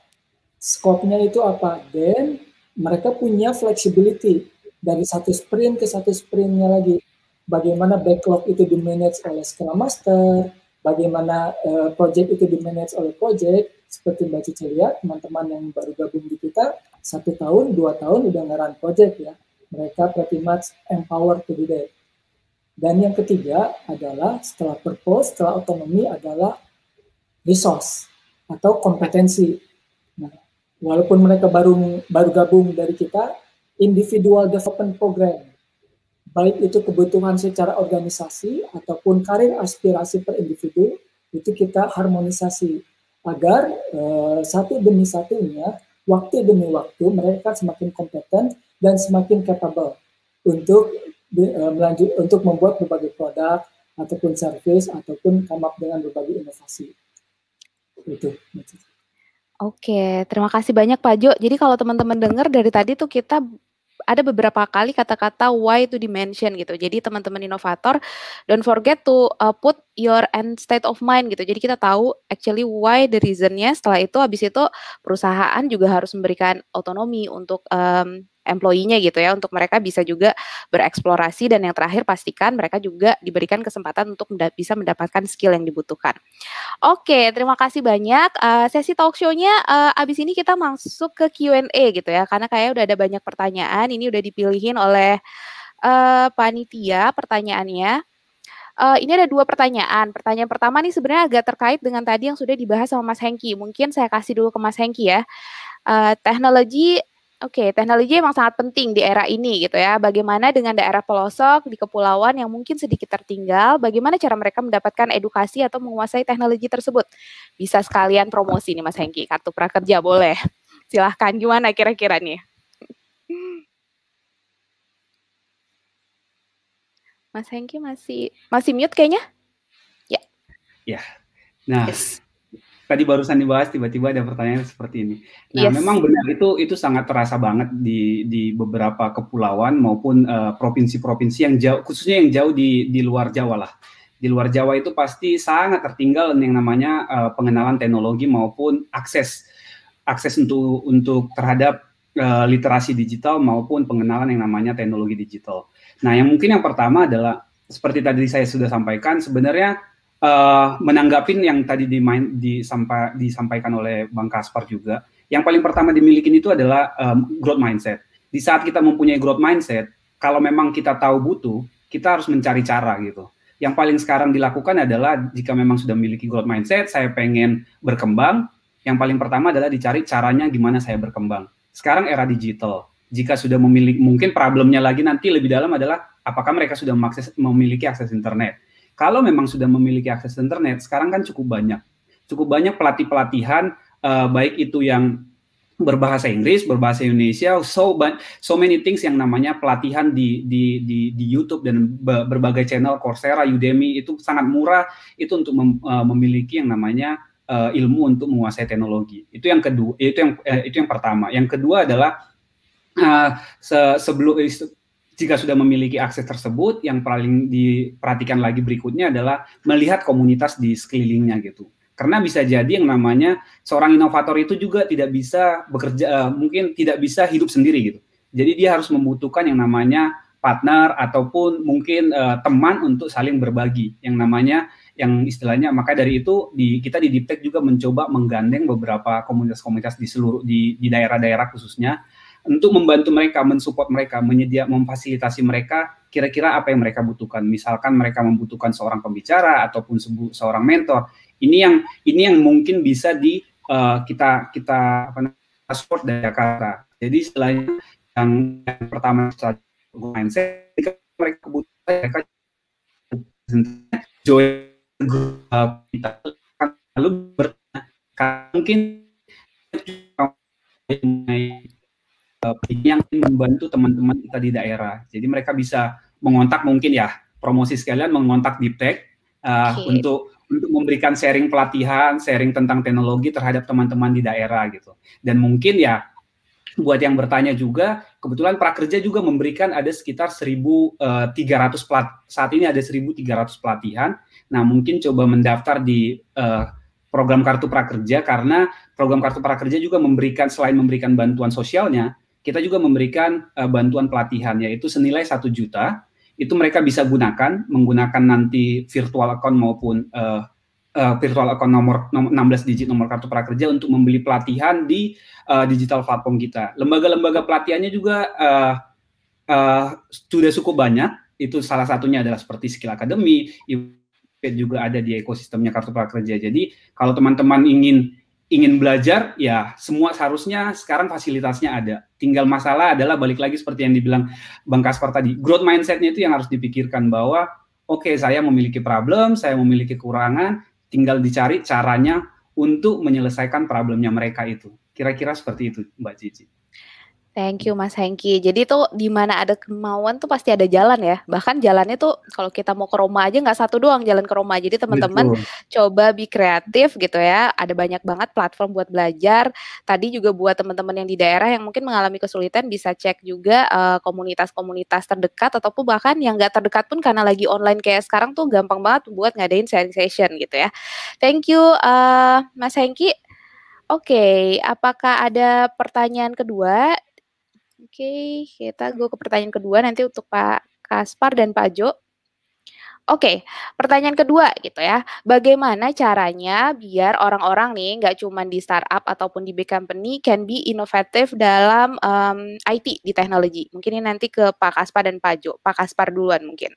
Scope-nya itu apa? Dan mereka punya flexibility dari satu sprint ke satu sprint-nya lagi. Bagaimana backlog itu di-manage oleh Scrum Master, bagaimana project itu di-manage oleh project, seperti Mbak Cici lihat, teman-teman yang baru gabung di kita, 1 tahun, 2 tahun udah nge-run project ya. Mereka pretty much empowered to do that. Dan yang ketiga adalah setelah purpose, setelah otonomi adalah resource atau kompetensi. Nah, walaupun mereka baru gabung dari kita, individual development program, baik itu kebutuhan secara organisasi ataupun karir aspirasi per individu, itu kita harmonisasi agar satu demi satunya, waktu demi waktu mereka semakin kompeten dan semakin capable untuk untuk membuat berbagai produk ataupun service ataupun come up dengan berbagai inovasi. Itu.
Oke, terima kasih banyak Pak Jo. Jadi kalau teman-teman dengar dari tadi tuh kita ada beberapa kali kata-kata why to dimension gitu. Jadi teman-teman inovator, don't forget to put your end state of mind gitu. Jadi kita tahu actually why the reasonnya. Setelah itu habis itu perusahaan juga harus memberikan otonomi untuk employee-nya gitu ya, untuk mereka bisa juga bereksplorasi, dan yang terakhir pastikan mereka juga diberikan kesempatan untuk bisa mendapatkan skill yang dibutuhkan. Oke, terima kasih banyak. Sesi talk show-nya abis ini kita masuk ke Q&A gitu ya, karena kayak udah ada banyak pertanyaan. Ini udah dipilihin oleh panitia pertanyaannya. Ini ada 2 pertanyaan. Pertanyaan pertama nih sebenarnya agak terkait dengan tadi yang sudah dibahas sama Mas Hengki. Mungkin saya kasih dulu ke Mas Hengki ya. Teknologi emang sangat penting di era ini gitu ya. Bagaimana dengan daerah pelosok di kepulauan yang mungkin sedikit tertinggal? Bagaimana cara mereka mendapatkan edukasi atau menguasai teknologi tersebut? Bisa sekalian promosi nih Mas Hengki, kartu prakerja boleh. Silahkan, gimana kira-kira nih? Mas Hengki masih mute kayaknya? Ya.
Ya. Nah, tadi barusan dibahas, tiba-tiba ada pertanyaan seperti ini. Nah, memang benar itu sangat terasa banget di beberapa kepulauan maupun provinsi-provinsi yang jauh, khususnya yang jauh di luar Jawa lah. Di luar Jawa itu pasti sangat tertinggal yang namanya pengenalan teknologi maupun akses untuk terhadap literasi digital maupun pengenalan yang namanya teknologi digital. Nah, yang mungkin yang pertama adalah seperti tadi saya sudah sampaikan, sebenarnya menanggapin yang tadi disampaikan oleh Bang Kaspar juga, yang paling pertama dimiliki itu adalah growth mindset. Di saat kita mempunyai growth mindset, kalau memang kita tahu butuh, kita harus mencari cara gitu. Yang paling sekarang dilakukan adalah jika memang sudah memiliki growth mindset, saya pengen berkembang, yang paling pertama adalah dicari caranya gimana saya berkembang. Sekarang era digital, jika sudah memiliki, mungkin problemnya lagi nanti lebih dalam adalah apakah mereka sudah memiliki akses internet. Kalau memang sudah memiliki akses internet, sekarang kan cukup banyak pelatih-pelatihan, baik itu yang berbahasa Inggris, berbahasa Indonesia, so many things yang namanya pelatihan di YouTube dan berbagai channel, Coursera, Udemy, itu sangat murah, itu untuk memiliki yang namanya ilmu untuk menguasai teknologi. Itu yang kedua, itu yang pertama. Yang kedua adalah jika sudah memiliki akses tersebut, yang paling diperhatikan lagi berikutnya adalah melihat komunitas di sekelilingnya gitu. Karena bisa jadi yang namanya seorang inovator itu juga tidak bisa bekerja, mungkin tidak bisa hidup sendiri gitu. Jadi dia harus membutuhkan yang namanya partner ataupun mungkin teman untuk saling berbagi. Yang namanya, yang istilahnya, maka dari itu kita di Deep Tech juga mencoba menggandeng beberapa komunitas-komunitas di daerah-daerah khususnya untuk membantu mereka, mensupport mereka, memfasilitasi mereka kira-kira apa yang mereka butuhkan. Misalkan mereka membutuhkan seorang pembicara ataupun seorang mentor. Ini yang mungkin bisa kita support dari Jakarta. Jadi selain yang pertama mindset, mereka butuh mereka join kita, lalu mungkin yang membantu teman-teman kita di daerah. Jadi mereka bisa mengontak, mungkin ya promosi sekalian, mengontak Deep Tech untuk memberikan sharing pelatihan, sharing tentang teknologi terhadap teman-teman di daerah gitu. Dan mungkin ya buat yang bertanya juga, kebetulan Prakerja juga memberikan ada sekitar 1.300 saat ini ada 1.300 pelatihan. Nah, mungkin coba mendaftar di program Kartu Prakerja, karena program Kartu Prakerja juga memberikan, selain memberikan bantuan sosialnya, kita juga memberikan bantuan pelatihan, yaitu senilai 1 juta. Itu mereka bisa menggunakan nanti virtual account maupun virtual account nomor 16 digit nomor Kartu Prakerja untuk membeli pelatihan di digital platform kita. Lembaga-lembaga pelatihannya juga sudah cukup banyak. Itu salah satunya adalah seperti Skill Academy, juga ada di ekosistemnya Kartu Prakerja. Jadi kalau teman-teman ingin belajar, ya semua seharusnya sekarang fasilitasnya ada. Tinggal masalah adalah balik lagi seperti yang dibilang Bang Kaspar tadi, growth mindset-nya itu yang harus dipikirkan bahwa oke, saya memiliki problem, saya memiliki kekurangan, tinggal dicari caranya untuk menyelesaikan problemnya mereka itu. Kira-kira seperti itu, Mbak Cici.
Thank you Mas Hengki. Jadi tuh di mana ada kemauan tuh pasti ada jalan ya. Bahkan jalannya tuh kalau kita mau ke Roma aja nggak satu doang jalan ke Roma. Jadi teman-teman coba be kreatif gitu ya. Ada banyak banget platform buat belajar. Tadi juga buat teman-teman yang di daerah yang mungkin mengalami kesulitan bisa cek juga komunitas-komunitas terdekat ataupun bahkan yang nggak terdekat pun karena lagi online kayak sekarang tuh gampang banget buat ngadain sharing session gitu ya. Thank you Mas Hengki. Oke, apakah ada pertanyaan kedua? Oke, kita go ke pertanyaan kedua nanti untuk Pak Kaspar dan Pak Jo. Oke, pertanyaan kedua gitu ya. Bagaimana caranya biar orang-orang nih nggak cuma di startup ataupun di big company can be inovatif dalam IT di teknologi? Mungkin ini nanti ke Pak Kaspar dan Pak Jo. Pak Kaspar duluan mungkin.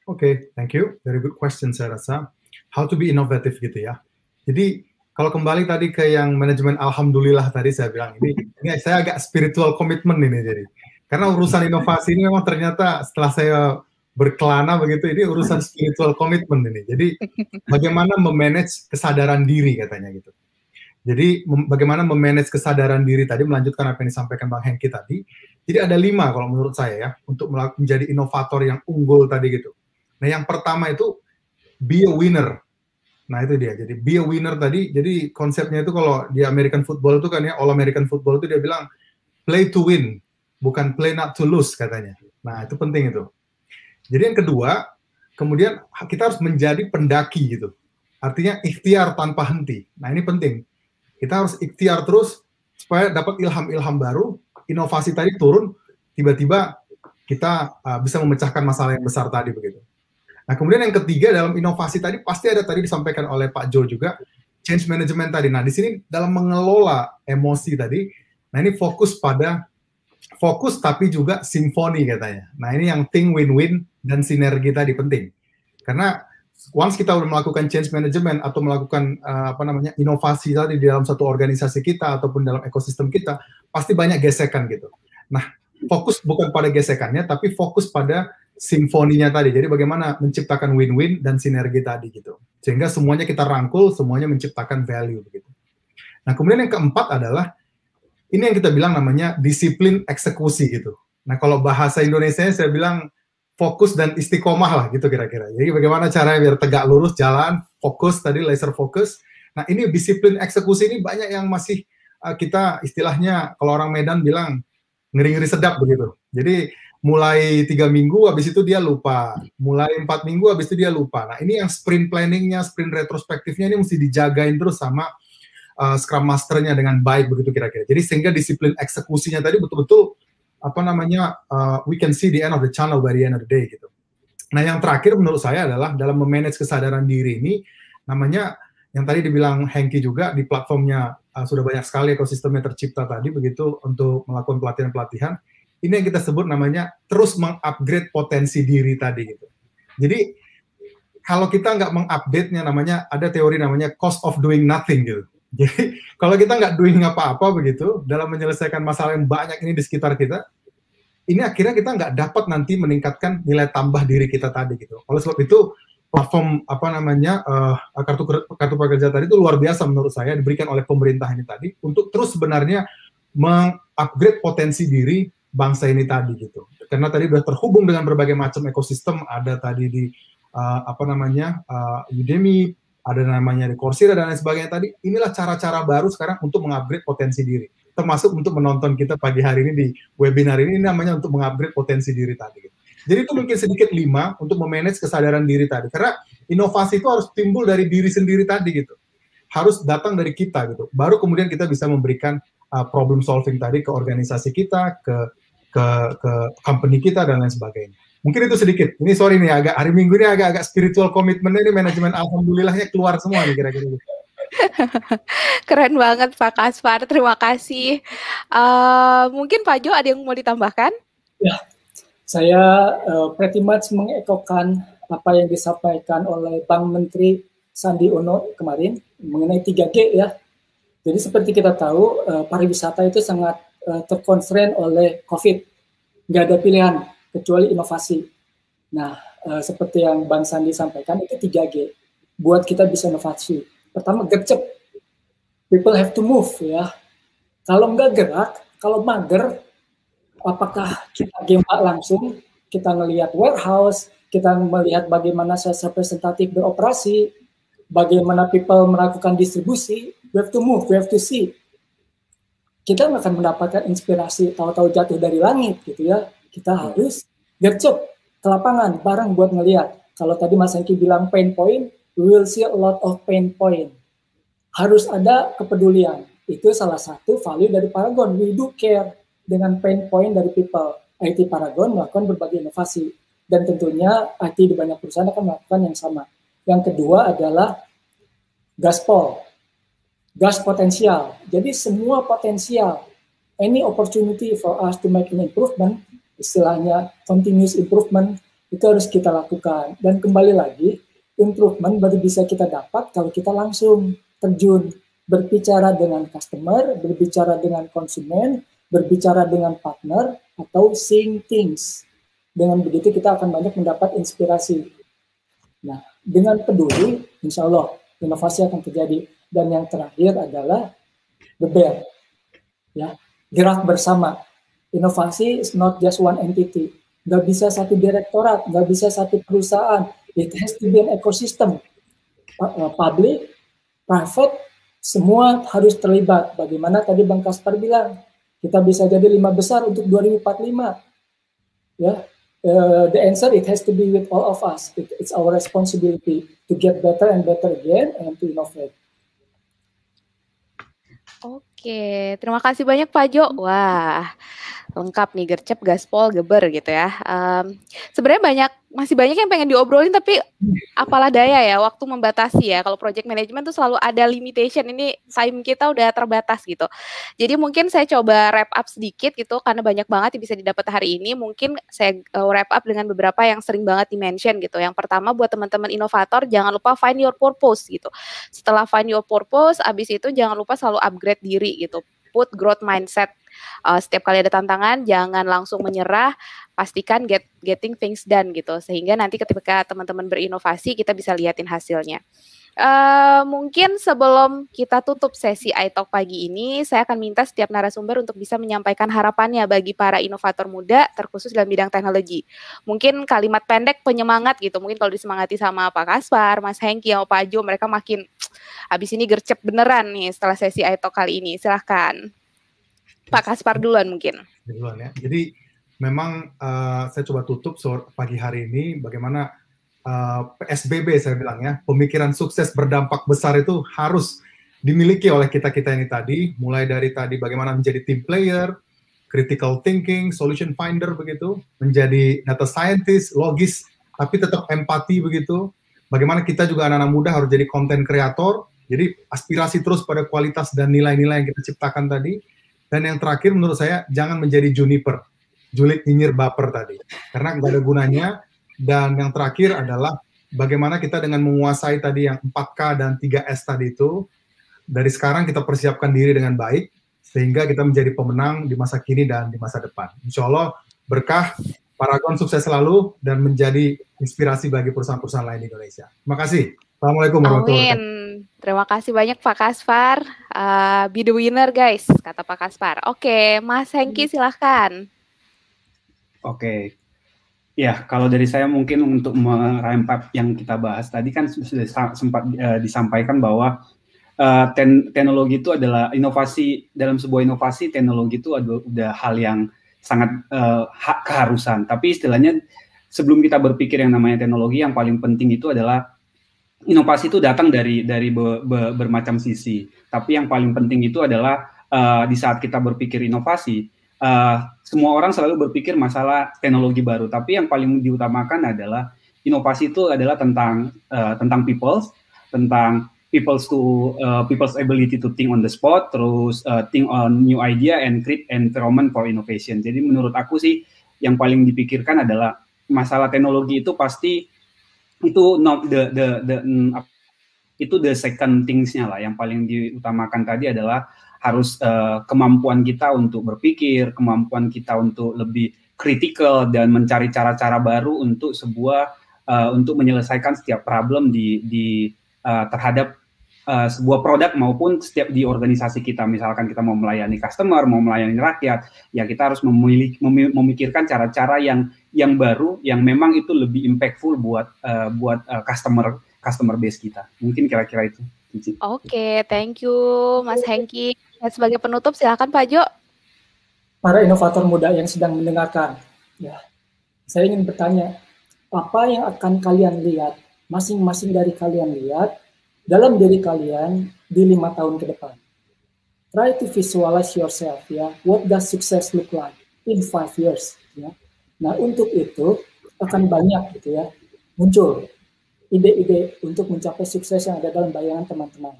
Oke, thank you. Very good question saya rasa. How to be innovative gitu ya. Jadi kalau kembali tadi ke yang manajemen alhamdulillah tadi saya bilang ini saya agak spiritual commitment ini jadi. Karena urusan inovasi ini memang ternyata setelah saya berkelana begitu ini urusan spiritual commitment ini. Jadi bagaimana memanage kesadaran diri katanya gitu. Jadi bagaimana memanage kesadaran diri tadi melanjutkan apa yang disampaikan Bang Hengki tadi. Jadi ada 5 kalau menurut saya ya untuk menjadi inovator yang unggul tadi gitu. Nah, yang pertama itu be a winner. Nah itu dia, jadi be a winner tadi, jadi konsepnya itu kalau di American football itu kan ya, All American football itu dia bilang play to win, bukan play not to lose katanya. Nah itu penting itu. Jadi yang kedua, kemudian kita harus menjadi pendaki gitu. Artinya ikhtiar tanpa henti. Nah ini penting. Kita harus ikhtiar terus supaya dapat ilham-ilham baru, inovasi tadi turun, tiba-tiba kita bisa memecahkan masalah yang besar tadi begitu. Nah, kemudian yang ketiga dalam inovasi tadi pasti ada tadi disampaikan oleh Pak Jo juga change management tadi. Nah, di sini dalam mengelola emosi tadi, nah ini fokus tapi juga simfoni katanya. Nah, ini yang think win-win dan sinergi tadi penting. Karena once kita udah melakukan change management atau melakukan inovasi tadi di dalam satu organisasi kita ataupun dalam ekosistem kita, pasti banyak gesekan gitu. Nah, fokus bukan pada gesekannya, tapi fokus pada simfoninya tadi. Jadi bagaimana menciptakan win-win dan sinergi tadi gitu. Sehingga semuanya kita rangkul, semuanya menciptakan value begitu. Nah, kemudian yang keempat adalah ini yang kita bilang namanya disiplin eksekusi gitu. Nah, kalau bahasa Indonesia saya bilang fokus dan istiqomah lah gitu kira-kira. Jadi bagaimana caranya biar tegak lurus jalan, fokus tadi laser fokus. Nah, ini disiplin eksekusi ini banyak yang masih kita istilahnya kalau orang Medan bilang ngeri-ngeri sedap begitu. Jadi mulai 3 minggu, habis itu dia lupa. Mulai 4 minggu, habis itu dia lupa. Nah, ini yang sprint planningnya, sprint retrospektifnya ini mesti dijagain terus sama Scrum Master-nya dengan baik begitu kira-kira. Jadi sehingga disiplin eksekusinya tadi betul-betul we can see the end of the channel by the end of the day gitu. Nah, yang terakhir menurut saya adalah dalam memanage kesadaran diri ini, namanya yang tadi dibilang Hengki juga di platformnya sudah banyak sekali ekosistemnya tercipta tadi begitu untuk melakukan pelatihan-pelatihan. Ini yang kita sebut namanya terus mengupgrade potensi diri tadi gitu. Jadi kalau kita nggak mengupdate-nya namanya ada teori namanya cost of doing nothing gitu. Jadi kalau kita nggak doing apa-apa begitu dalam menyelesaikan masalah yang banyak ini di sekitar kita, ini akhirnya kita nggak dapat nanti meningkatkan nilai tambah diri kita tadi gitu. Oleh sebab itu platform kartu prakerja tadi itu luar biasa menurut saya diberikan oleh pemerintah ini tadi untuk terus sebenarnya mengupgrade potensi diri bangsa ini tadi gitu. Karena tadi sudah terhubung dengan berbagai macam ekosistem, ada tadi di Udemy, ada namanya di Coursera dan lain sebagainya tadi. Inilah cara-cara baru sekarang untuk mengupgrade potensi diri. Termasuk untuk menonton kita pagi hari ini di webinar ini namanya untuk mengupgrade potensi diri tadi gitu. Jadi itu mungkin sedikit 5 untuk memanage kesadaran diri tadi. Karena inovasi itu harus timbul dari diri sendiri tadi gitu. Harus datang dari kita gitu. Baru kemudian kita bisa memberikan problem solving tadi ke organisasi kita, ke company kita dan lain sebagainya. Mungkin itu sedikit. Ini sorry nih agak hari Minggu ini agak spiritual commitment ini manajemen alhamdulillahnya keluar semua nih kira-kira.
Keren banget Pak Kaspar, terima kasih. Mungkin Pak Jo ada yang mau ditambahkan?
Ya, saya pretty much mengekokan apa yang disampaikan oleh Bang Menteri Sandi Uno kemarin mengenai 3G ya. Jadi seperti kita tahu pariwisata itu sangat terkonstrain oleh COVID. Nggak ada pilihan kecuali inovasi. Nah, seperti yang Bang Sandi sampaikan itu 3G. Buat kita bisa inovasi. Pertama, gercep. People have to move ya. Kalau nggak gerak, kalau mager, apakah kita gempa langsung, kita ngelihat warehouse, kita melihat bagaimana sales representatif beroperasi, bagaimana people melakukan distribusi, we have to move, we have to see. Kita nggak akan mendapatkan inspirasi tahu-tahu jatuh dari langit gitu ya. Kita harus gercep ke lapangan bareng buat ngelihat. Kalau tadi Mas Hengki bilang pain point, we will see a lot of pain point. Harus ada kepedulian. Itu salah satu value dari Paragon. We do care dengan pain point dari people. IT Paragon melakukan berbagai inovasi. Dan tentunya IT di banyak perusahaan akan melakukan yang sama. Yang kedua adalah gaspol. Gas potensial. Jadi semua potensial. Any opportunity for us to make an improvement, istilahnya continuous improvement, itu harus kita lakukan. Dan kembali lagi, improvement baru bisa kita dapat kalau kita langsung terjun, berbicara dengan customer, berbicara dengan konsumen, berbicara dengan partner, atau seeing things. Dengan begitu kita akan banyak mendapat inspirasi. Nah, dengan peduli, insya Allah inovasi akan terjadi. Dan yang terakhir adalah the bear, ya, gerak bersama. Inovasi is not just one entity. Nggak bisa satu direktorat, nggak bisa satu perusahaan. It has to be an ecosystem. public, private, semua harus terlibat. Bagaimana tadi Bang Kaspar bilang, kita bisa jadi 5 besar untuk 2045. Ya, the answer it has to be with all of us. It's our responsibility to get better and better again and to innovate.
Oke, terima kasih banyak Pak Jo. Wah, lengkap nih, gercep, gaspol, geber gitu ya. Sebenarnya masih banyak yang pengen diobrolin, tapi apalah daya ya, waktu membatasi ya. Kalau project management tuh selalu ada limitation, ini time kita udah terbatas gitu. Jadi mungkin saya coba wrap up sedikit gitu, karena banyak banget yang bisa didapat hari ini. Mungkin saya wrap up dengan beberapa yang sering banget di-mention gitu. Yang pertama buat teman-teman inovator, jangan lupa find your purpose gitu. Setelah find your purpose, abis itu jangan lupa selalu upgrade diri gitu. Put growth mindset. Setiap kali ada tantangan, jangan langsung menyerah, pastikan getting things done gitu, sehingga nanti ketika teman-teman berinovasi, kita bisa liatin hasilnya. Mungkin sebelum kita tutup sesi iTalk pagi ini, saya akan minta setiap narasumber untuk bisa menyampaikan harapannya bagi para inovator muda, terkhusus dalam bidang teknologi. Mungkin kalimat pendek penyemangat gitu, mungkin kalau disemangati sama Pak Kaspar, Mas Hengki, sama Pak Jo, mereka makin habis ini gercep beneran nih setelah sesi iTalk kali ini. Silahkan. Pak Kaspar duluan mungkin.
Duluan ya. Jadi memang saya coba tutup pagi hari ini bagaimana PSBB saya bilang ya, pemikiran sukses berdampak besar itu harus dimiliki oleh kita-kita ini tadi, mulai dari tadi bagaimana menjadi team player, critical thinking, solution finder begitu, menjadi data scientist, logis, tapi tetap empati begitu. Bagaimana kita juga anak-anak muda harus jadi content creator, jadi aspirasi terus pada kualitas dan nilai-nilai yang kita ciptakan tadi. Dan yang terakhir menurut saya, jangan menjadi juniper, julid, nyinyir, baper tadi. Karena nggak ada gunanya. Dan yang terakhir adalah bagaimana kita dengan menguasai tadi yang 4K dan 3S tadi itu, dari sekarang kita persiapkan diri dengan baik, sehingga kita menjadi pemenang di masa kini dan di masa depan. Insya Allah berkah, Paragon sukses selalu, dan menjadi inspirasi bagi perusahaan-perusahaan lain di Indonesia. Terima kasih. Assalamualaikum warahmatullahi wabarakatuh.
Amin. Terima kasih banyak Pak Kaspar. Be the winner guys, kata Pak Kaspar. Oke, Mas Hengki silahkan.
Oke. Ya, kalau dari saya mungkin untuk merangkum yang kita bahas tadi kan sudah sempat disampaikan bahwa teknologi itu adalah inovasi, dalam sebuah inovasi teknologi itu udah hal yang sangat keharusan. Tapi istilahnya sebelum kita berpikir yang namanya teknologi, yang paling penting itu adalah inovasi itu datang dari bermacam sisi. Tapi yang paling penting itu adalah di saat kita berpikir inovasi, semua orang selalu berpikir masalah teknologi baru. Tapi yang paling diutamakan adalah inovasi itu adalah tentang people's ability to think on the spot, terus think on new idea and create environment for innovation. Jadi menurut aku sih yang paling dipikirkan adalah masalah teknologi itu pasti itu the second things-nya lah. Yang paling diutamakan tadi adalah harus kemampuan kita untuk berpikir, kemampuan kita untuk lebih kritikal dan mencari cara-cara baru untuk untuk menyelesaikan setiap problem terhadap sebuah produk maupun setiap di organisasi kita. Misalkan kita mau melayani customer, mau melayani rakyat, ya kita harus memikirkan cara-cara yang baru, yang memang itu lebih impactful buat customer base kita. Mungkin kira-kira itu.
Oke, thank you Mas Hengki. Sebagai penutup silakan Pak Jo.
Para inovator muda yang sedang mendengarkan, ya, saya ingin bertanya, apa yang akan kalian lihat, masing-masing dari kalian lihat dalam diri kalian di 5 tahun ke depan? Try to visualize yourself, ya. What does success look like in 5 years? Ya. Nah, untuk itu akan banyak gitu ya muncul ide-ide untuk mencapai sukses yang ada dalam bayangan teman-teman.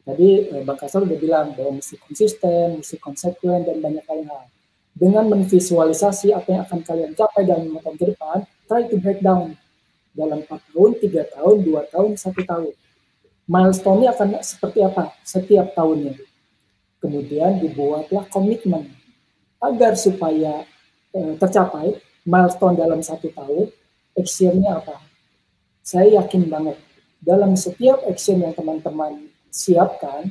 Tadi Bang Kaspar udah bilang bahwa mesti konsisten, mesti konsekuen, dan banyak hal. Dengan memvisualisasi apa yang akan kalian capai dalam 5 tahun ke depan, try to break down dalam 4 tahun, 3 tahun, 2 tahun, 1 tahun. Milestone-nya akan seperti apa setiap tahunnya. Kemudian dibuatlah komitmen agar supaya tercapai milestone dalam 1 tahun, action-nya apa? Saya yakin banget dalam setiap action yang teman-teman siapkan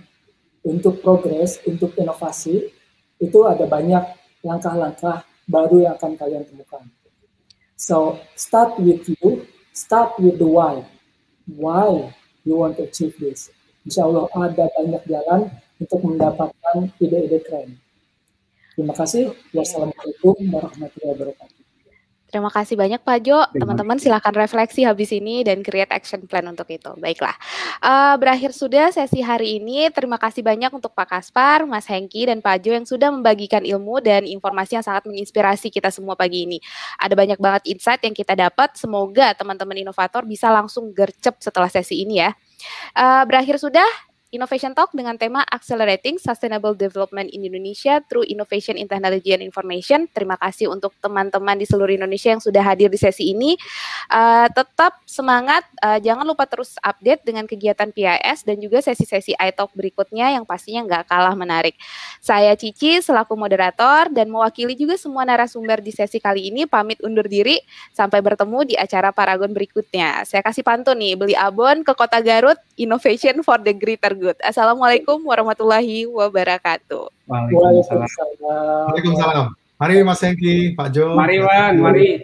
untuk progres, untuk inovasi, itu ada banyak langkah-langkah baru yang akan kalian temukan. So, start with you, start with the why. Why you want to achieve this. Insya Allah ada banyak jalan untuk mendapatkan ide-ide keren. Terima kasih. Wassalamualaikum warahmatullahi wabarakatuh.
Terima kasih banyak Pak Jo. Teman-teman silahkan refleksi habis ini dan create action plan untuk itu. Baiklah, berakhir sudah sesi hari ini. Terima kasih banyak untuk Pak Kaspar, Mas Hengki, dan Pak Jo yang sudah membagikan ilmu dan informasi yang sangat menginspirasi kita semua pagi ini. Ada banyak banget insight yang kita dapat. Semoga teman-teman inovator bisa langsung gercep setelah sesi ini ya. Berakhir sudah Innovation Talk dengan tema Accelerating Sustainable Development in Indonesia through Innovation in Technology and Information. Terima kasih untuk teman-teman di seluruh Indonesia yang sudah hadir di sesi ini. Tetap semangat, jangan lupa terus update dengan kegiatan PIS dan juga sesi-sesi iTalk berikutnya yang pastinya nggak kalah menarik. Saya Cici selaku moderator dan mewakili juga semua narasumber di sesi kali ini, pamit undur diri. Sampai bertemu di acara Paragon berikutnya. Saya kasih pantun nih, beli abon ke Kota Garut, Innovation for the Greater Good. Assalamualaikum warahmatullahi wabarakatuh.
Waalaikumsalam.
Waalaikumsalam. Mari Mas Hengki, Pak Jo.
Mari Wan, mari.